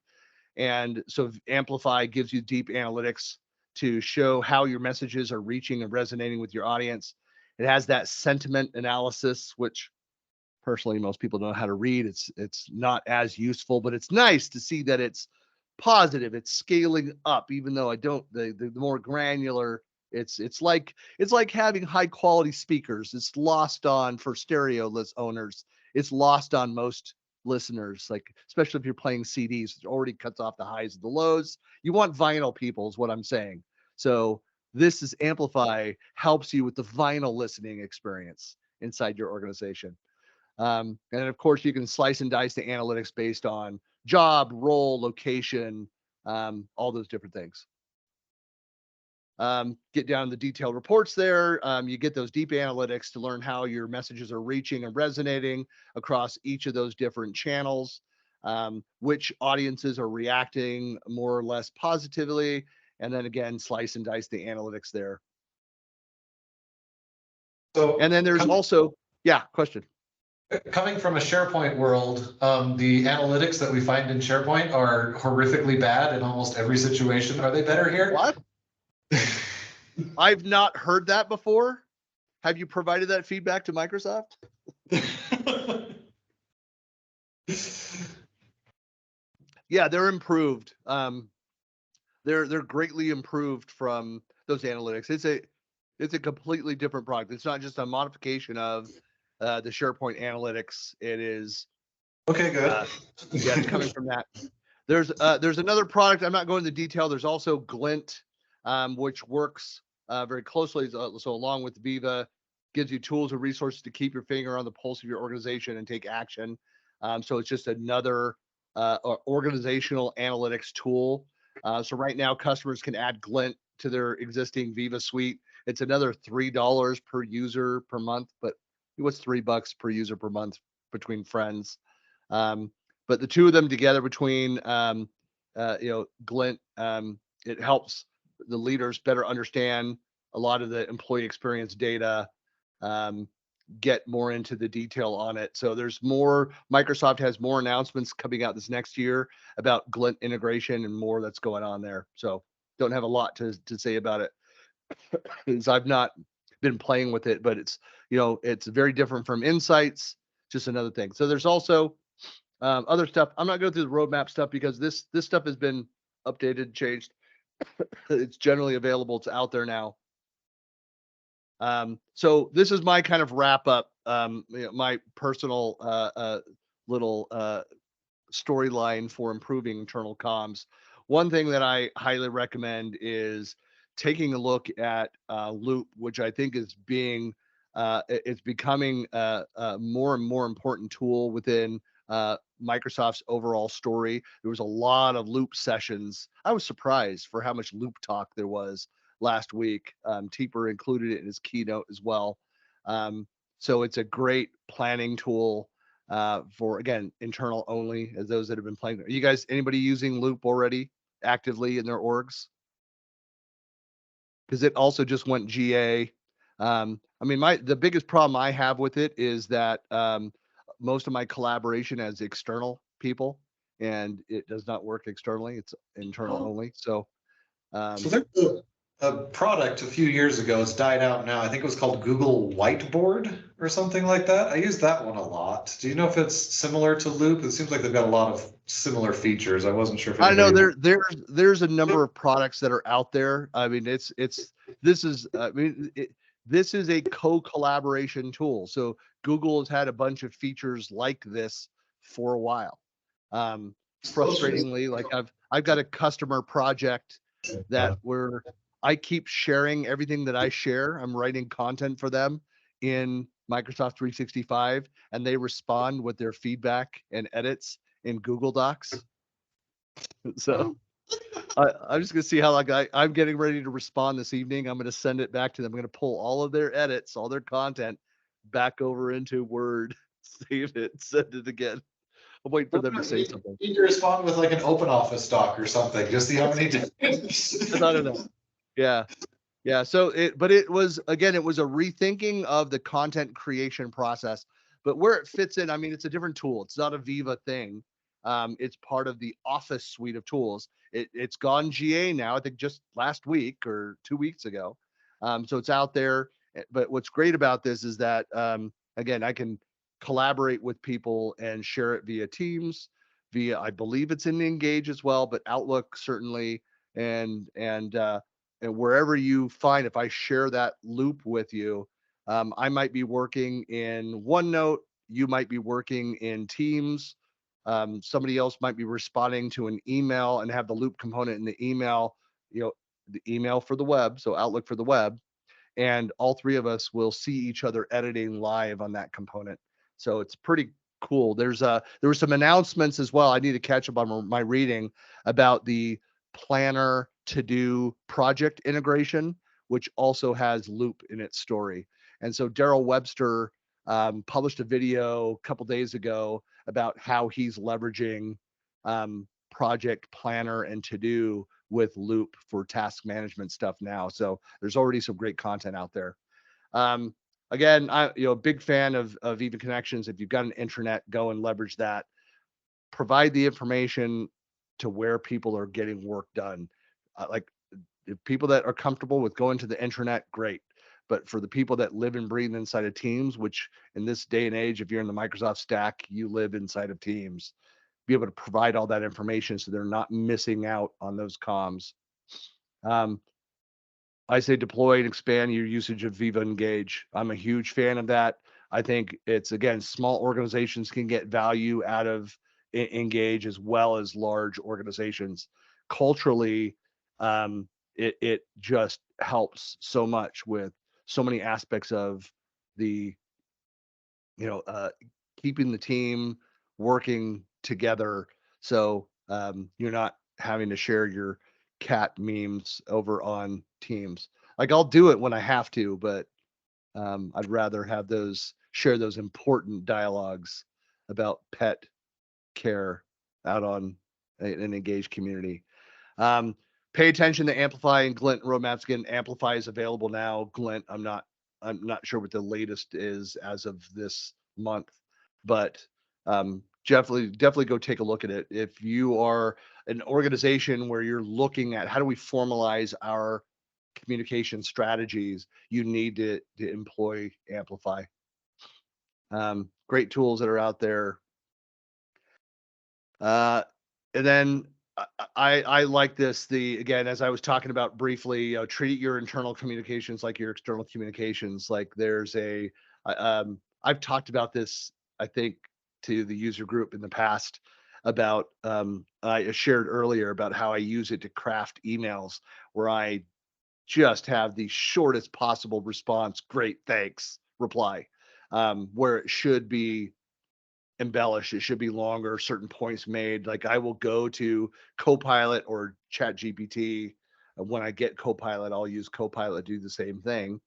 Speaker 2: And so Amplify gives you deep analytics to show how your messages are reaching and resonating with your audience. It has that sentiment analysis, which personally most people don't know how to read. It's not as useful, but it's nice to see that it's positive. It's scaling up, even though the more granular it's like having high quality speakers. It's lost on, for stereo list owners, it's lost on most listeners, like especially if you're playing CDs, it already cuts off the highs and the lows. You want vinyl, people, is what I'm saying. So this is Amplify helps you with the vinyl listening experience inside your organization. And then of course you can slice and dice the analytics based on job, role, location, all those different things. Get down to the detailed reports there. You get those deep analytics to learn how your messages are reaching and resonating across each of those different channels, which audiences are reacting more or less positively, and then again, slice and dice the analytics there.
Speaker 1: So,
Speaker 2: and then there's also, yeah, question.
Speaker 1: Coming from a SharePoint world, the analytics that we find in SharePoint are horrifically bad in almost every situation. Are they better here?
Speaker 2: What? I've not heard that before. Have you provided that feedback to Microsoft? Yeah, they're improved. They're greatly improved from those analytics. It's a completely different product. It's not just a modification of the SharePoint analytics. It is
Speaker 1: okay, good.
Speaker 2: Yeah, it's coming from that. There's another product. I'm not going into detail. There's also Glint, which works very closely. So along with Viva, gives you tools and resources to keep your finger on the pulse of your organization and take action. So it's just another organizational analytics tool. So right now, customers can add Glint to their existing Viva suite. It's another $3 per user per month, but what's $3 per user per month between friends? But the two of them together between, Glint, it helps the leaders better understand a lot of the employee experience data, get more into the detail on it. So there's more, Microsoft has more announcements coming out this next year about Glint integration and more that's going on there. So don't have a lot to say about it because I've not been playing with it, but it's, it's very different from Insights, just another thing. So there's also other stuff. I'm not going through the roadmap stuff because this stuff has been updated, changed. It's generally available. It's out there now. So this is my kind of wrap up, my personal little storyline for improving internal comms. One thing that I highly recommend is taking a look at Loop, which I think is it's becoming a more and more important tool within Microsoft's overall story. There was a lot of Loop sessions. I was surprised for how much Loop talk there was last week. Teeper included it in his keynote as well. So it's a great planning tool for, again, internal only, as those that have been playing. Are you guys, anybody using Loop already actively in their orgs? Because it also just went GA. The biggest problem I have with it is that most of my collaboration has external people, and it does not work externally. It's internal only. So
Speaker 1: there's a product a few years ago. It's died out now. I think it was called Google Whiteboard or something like that. I use that one a lot. Do you know if it's similar to Loop? It seems like they've got a lot of similar features. I wasn't sure if
Speaker 2: I know there's a number of products that are out there. I mean, this is a co-collaboration tool. So Google has had a bunch of features like this for a while. Frustratingly, like I've got a customer project that I keep sharing everything that I share. I'm writing content for them in Microsoft 365, and they respond with their feedback and edits in Google Docs. So I'm just gonna see how I'm getting ready to respond this evening. I'm gonna send it back to them. I'm gonna pull all of their edits, all their content back over into Word, save it, send it again. I'm waiting for them to say something.
Speaker 1: You need to respond with like an open office doc or something. Just see how many times.
Speaker 2: I don't know. Yeah. So it was a rethinking of the content creation process, but where it fits in, I mean, it's a different tool. It's not a Viva thing. It's part of the Office suite of tools. It's gone GA now, I think just last week or 2 weeks ago. So it's out there. But what's great about this is that, again, I can collaborate with people and share it via Teams, I believe it's in Engage as well, but Outlook certainly, and wherever you find, if I share that loop with you, I might be working in OneNote, you might be working in Teams, somebody else might be responding to an email and have the loop component in the email, the email for the web, so Outlook for the web, and all three of us will see each other editing live on that component. So it's pretty cool. There were some announcements as well. I need to catch up on my reading about the planner to do project integration, which also has Loop in its story. And so Daryl Webster published a video a couple days ago about how he's leveraging project planner and to do with Loop for task management stuff now. So there's already some great content out there. Again, I'm a big fan of Viva Connections. If you've got an intranet, go and leverage that. Provide the information to where people are getting work done. Like if people that are comfortable with going to the intranet, great. But for the people that live and breathe inside of Teams, which in this day and age, if you're in the Microsoft stack, you live inside of Teams, be able to provide all that information so they're not missing out on those comms. I say deploy and expand your usage of Viva Engage. I'm a huge fan of that. I think it's, again, small organizations can get value out of Engage as well as large organizations. Culturally, it just helps so much with so many aspects of the, keeping the team working together. So you're not having to share your cat memes over on Teams. Like I'll do it when I have to, but I'd rather have share those important dialogues about pet care out on an engaged community. Pay attention to Amplify and Glint roadmaps. Again, Amplify is available now. Glint, I'm not sure what the latest is as of this month, but definitely go take a look at it. If you are an organization where you're looking at how do we formalize our communication strategies, you need to employ Amplify. Great tools that are out there. And then I like this. Again, as I was talking about briefly, treat your internal communications like your external communications. Like I've talked about this, I think, to the user group in the past about, I shared earlier about how I use it to craft emails where I just have the shortest possible response, great, thanks, reply, where it should be embellished. It should be longer, certain points made. Like I will go to Copilot or ChatGPT. When I get Copilot, I'll use Copilot to do the same thing.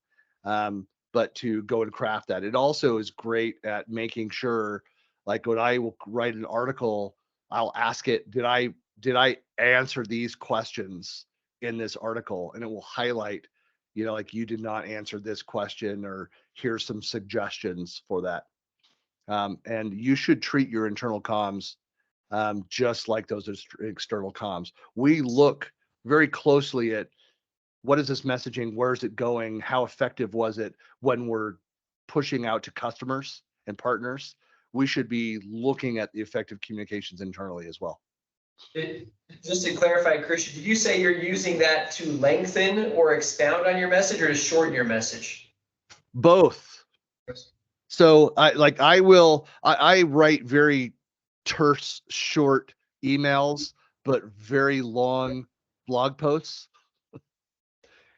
Speaker 2: But to go and craft that. It also is great at making sure, like when I will write an article, I'll ask it, did I answer these questions in this article? And it will highlight, like you did not answer this question, or here's some suggestions for that. And you should treat your internal comms just like those external comms. We look very closely at what is this messaging, where is it going, how effective was it when we're pushing out to customers and partners. We should be looking at the effective communications internally as well.
Speaker 9: Just to clarify, Christian, did you say you're using that to lengthen or expound on your message, or to shorten your message?
Speaker 2: Both. So I write very terse, short emails, but very long blog posts.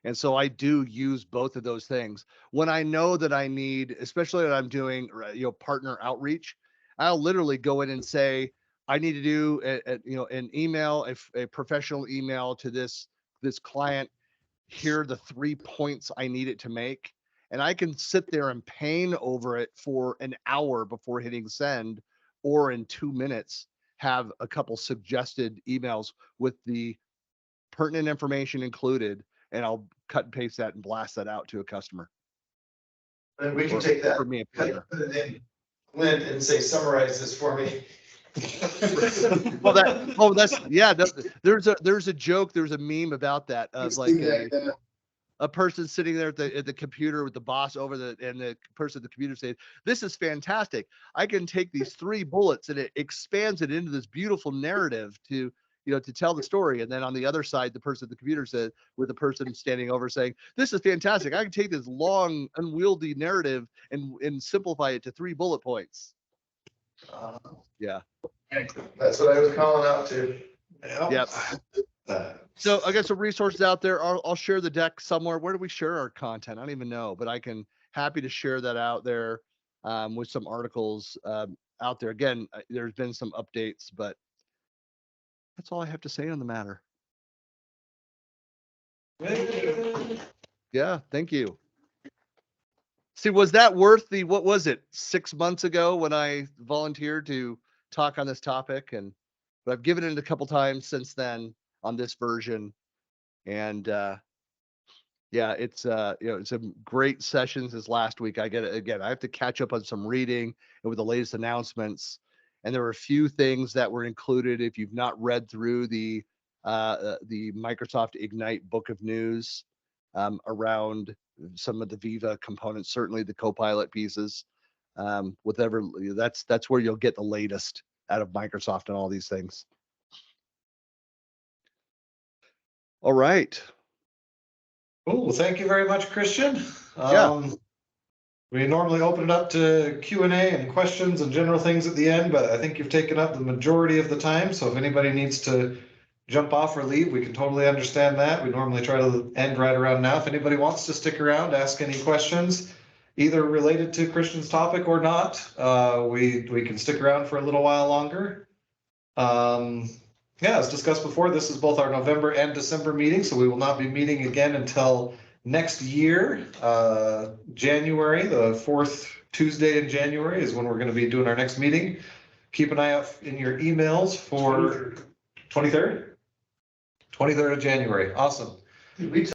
Speaker 2: And so I do use both of those things. When I know that I need, especially when I'm doing, partner outreach, I'll literally go in and say, I need to do an email, a professional email to this client. Here are the 3 points I need it to make. And I can sit there and pain over it for an hour before hitting send, or in 2 minutes, have a couple suggested emails with the pertinent information included. And I'll cut and paste that and blast that out to a customer.
Speaker 10: And we can take that,
Speaker 2: for me,
Speaker 10: put it in Glint and say, summarize this for me.
Speaker 2: There's a joke, there's a meme about that of like a person sitting there at the computer with the boss over and the person at the computer saying, this is fantastic. I can take these 3 bullets and it expands it into this beautiful narrative to tell the story. And then on the other side, the person at the computer said, with the person standing over saying, this is fantastic. I can take this long, unwieldy narrative and simplify it to 3 bullet points. Yeah.
Speaker 10: That's what I was calling out to.
Speaker 2: Yep. So I got some resources out there. I'll share the deck somewhere. Where do we share our content? I don't even know, but I can happy to share that out there with some articles out there. Again, there's been some updates, but that's all I have to say on the matter. Yeah, thank you. See, was that worth the, what was it, 6 months ago when I volunteered to talk on this topic? But I've given it a couple times since then on this version. And yeah, it's some great sessions this last week. I get it again. I have to catch up on some reading and with the latest announcements. And there were a few things that were included. If you've not read through the Microsoft Ignite Book of News around some of the Viva components, certainly the Copilot pieces, whatever, that's where you'll get the latest out of Microsoft and all these things. All right.
Speaker 1: Cool. Well, thank you very much, Christian.
Speaker 2: Yeah.
Speaker 1: We normally open it up to Q&A and questions and general things at the end, but I think you've taken up the majority of the time. So if anybody needs to jump off or leave, we can totally understand that. We normally try to end right around now. If anybody wants to stick around, ask any questions, either related to Christian's topic or not, we can stick around for a little while longer. Yeah, as discussed before, this is both our November and December meeting, so we will not be meeting again until next year. January, the 4th Tuesday in January is when we're going to be doing our next meeting. Keep an eye out in your emails for 23rd? 23rd of January. Awesome.